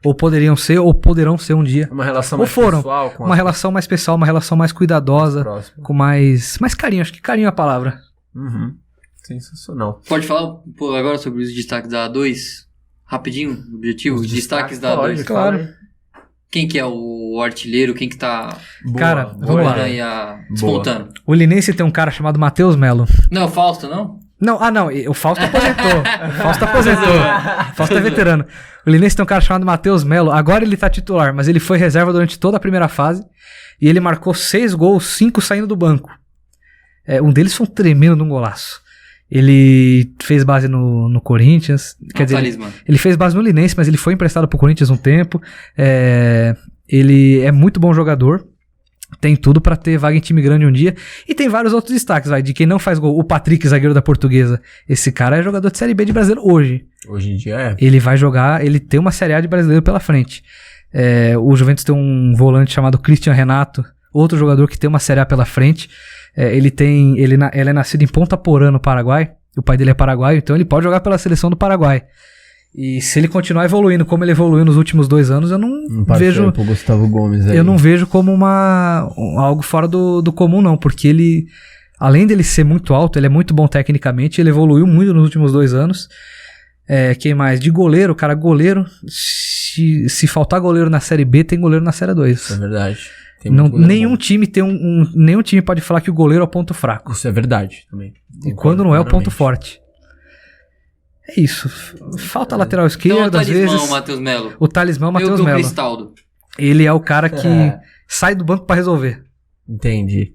ou poderiam ser, ou poderão ser um dia. Uma relação Ou mais foram. pessoal com Uma relação mais pessoal, uma relação mais cuidadosa, próximo. com mais carinho. Acho que carinho é a palavra. Uhum. Sensacional. Pode falar pô, agora sobre os destaques da A2? Rapidinho, objetivo? Os Destaques da A2. pode, claro. fala aí. Quem que é o artilheiro? Quem que tá Boa, Cara, boa vamos lá. ideia. aí despontando? O Linense tem um cara chamado Matheus Melo. Não, Fausto, não? Não, o Fausto aposentou. O Fausto é veterano. O Linense tem um cara chamado Matheus Melo. Agora ele tá titular, mas ele foi reserva durante toda a primeira fase. E ele marcou 6 gols, 5 saindo do banco. Um deles foi um tremendo de um golaço. Ele fez base no Corinthians. Quer dizer, ele fez base no Linense, mas ele foi emprestado pro Corinthians um tempo. Ele é muito bom jogador. Tem tudo pra ter vaga em time grande um dia. E tem vários outros destaques, de quem não faz gol. O Patrick, zagueiro da Portuguesa. Esse cara é jogador de Série B de brasileiro hoje. Hoje em dia é. Ele vai jogar, ele tem uma Série A de brasileiro pela frente. O Juventus tem um volante chamado Cristian Renato, outro jogador que tem uma Série A pela frente. Ele é nascido em Ponta Porã, no Paraguai. O pai dele é paraguaio, então ele pode jogar pela seleção do Paraguai. E se ele continuar evoluindo como ele evoluiu nos últimos 2 anos, eu não vejo. Pro Gustavo Gomes aí. Eu não vejo como algo fora do comum, não, porque ele, além dele ser muito alto, ele é muito bom tecnicamente, ele evoluiu muito nos últimos 2 anos. Quem mais? De goleiro, cara, goleiro. Se faltar goleiro na Série B, tem goleiro na Série 2. Isso é verdade. Nenhum time tem nenhum time pode falar que o goleiro é o ponto fraco. Isso é verdade também. E quando não é o ponto forte. É isso. Falta lateral esquerdo, às vezes. O Matheus Melo. O talismã é o Matheus Melo. Cristaldo. Ele é o cara que sai do banco pra resolver. Entendi.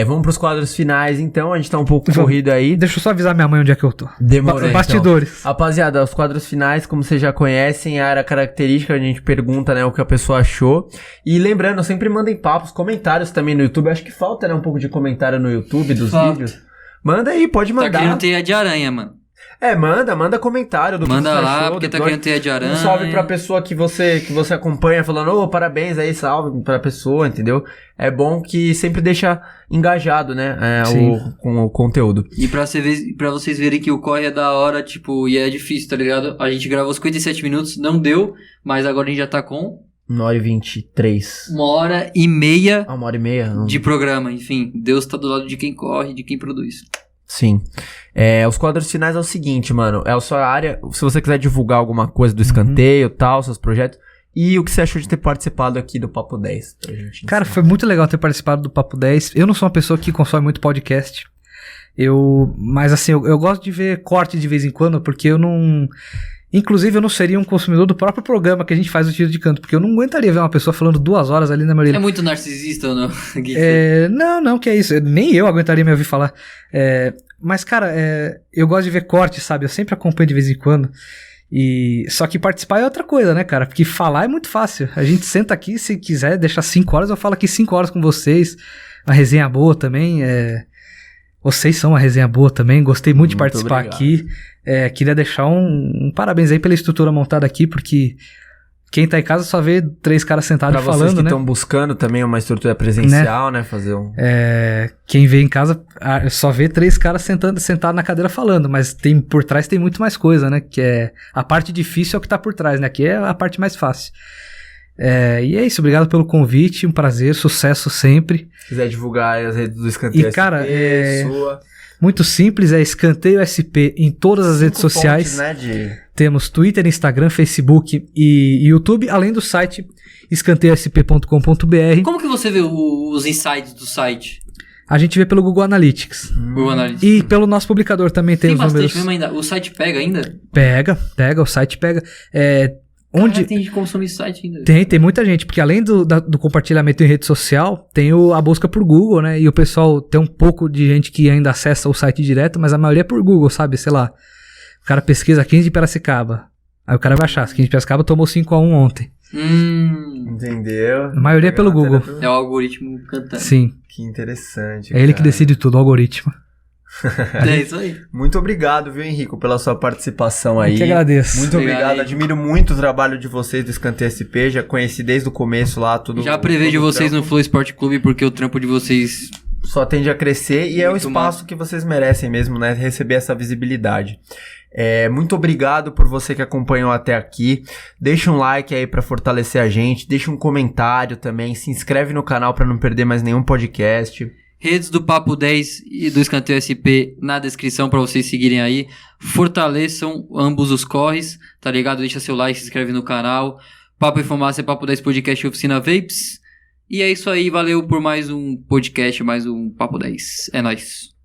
Vamos pros quadros finais, então. A gente tá um pouco corrido aí. Deixa eu só avisar minha mãe onde é que eu tô. Demorou, Bastidores. Então. Rapaziada, os quadros finais, como vocês já conhecem, a área característica, a gente pergunta, né, o que a pessoa achou. E lembrando, sempre mandem papos, comentários também no YouTube. Acho que falta, né, um pouco de comentário no YouTube dos vídeos. Manda aí, pode mandar. Tá querendo teia de aranha, mano. Manda comentário do manda que você lá, achou, porque tá querendo teia de aranha. Um salve pra pessoa que você acompanha, falando, parabéns aí, salve pra pessoa, entendeu? É bom que sempre deixa engajado, né, com o conteúdo. E pra vocês verem que o corre é da hora, tipo, e é difícil, tá ligado? A gente gravou 57 minutos, não deu, mas agora a gente já tá com... 1h23. 1h30. 1h30. De programa, enfim. Deus tá do lado de quem corre, de quem produz. Sim. Os quadros finais é o seguinte, mano. É a sua área. Se você quiser divulgar alguma coisa do escanteio, tal, seus projetos. E o que você achou de ter participado aqui do Papo 10? Pra gente Cara, foi muito legal ter participado do Papo 10. Eu não sou uma pessoa que consome muito podcast. Mas assim, eu gosto de ver corte de vez em quando, porque eu não... Inclusive, eu não seria um consumidor do próprio programa que a gente faz o Tiro de Canto, porque eu não aguentaria ver uma pessoa falando 2 horas ali na minha orelha. É muito narcisista ou não? Não, que é isso. Nem eu aguentaria me ouvir falar. Mas, cara, eu gosto de ver corte, sabe? Eu sempre acompanho de vez em quando. Só que participar é outra coisa, né, cara? Porque falar é muito fácil. A gente senta aqui, se quiser deixar 5 horas, eu falo aqui 5 horas com vocês. Uma resenha boa também. Vocês são uma resenha boa também. Gostei muito de participar aqui. Queria deixar um parabéns aí pela estrutura montada aqui, porque quem tá em casa só vê 3 caras sentados falando, né? Pra vocês que estão buscando também uma estrutura presencial, né? Fazer um... Quem vê em casa só vê 3 caras sentados na cadeira falando, mas por trás tem muito mais coisa, né? Que é a parte difícil é o que tá por trás, né? Aqui é a parte mais fácil. E é isso, obrigado pelo convite, um prazer, sucesso sempre. Se quiser divulgar as redes do Escanteio SP, cara, sua... Muito simples, Escanteio SP em todas as redes sociais. Fontes, né, Temos Twitter, Instagram, Facebook e YouTube, além do site escanteioSP.com.br. Como que você vê os insights do site? A gente vê pelo Google Analytics. Google Analytics. E pelo nosso publicador também tem os números. Mesmo ainda. O site pega ainda? Pega, o site pega. Onde tem gente que consome esse site ainda? Tem muita gente, porque além do compartilhamento em rede social, tem a busca por Google, né? E o pessoal tem um pouco de gente que ainda acessa o site direto, mas a maioria é por Google, sabe? Sei lá, o cara pesquisa 15 de Piracicaba. Aí o cara vai achar, 15 de Piracicaba tomou 5-1 ontem. Entendeu? A maioria é pelo Google. É o algoritmo cantando. Sim. Que interessante. É ele que decide tudo, o algoritmo. É isso aí. Muito obrigado, viu, Henrico, pela sua participação aí. Eu que agradeço. Muito obrigado. Admiro muito o trabalho de vocês do Escanteio SP. Já conheci desde o começo lá tudo. Já prevejo vocês no Flow Esporte Clube, porque o trampo de vocês só tende a crescer e é o Muito espaço que vocês merecem mesmo, né? Receber essa visibilidade. Muito obrigado por você que acompanhou até aqui. Deixa um like aí pra fortalecer a gente, deixa um comentário também, se inscreve no canal pra não perder mais nenhum podcast. Redes do Papo 10 e do Escanteio SP na descrição pra vocês seguirem aí. Fortaleçam ambos os corres, tá ligado? Deixa seu like, se inscreve no canal. Papo e Fumaça é Papo 10 Podcast e Oficina Vapes. E é isso aí, valeu por mais um podcast, mais um Papo 10. É nóis.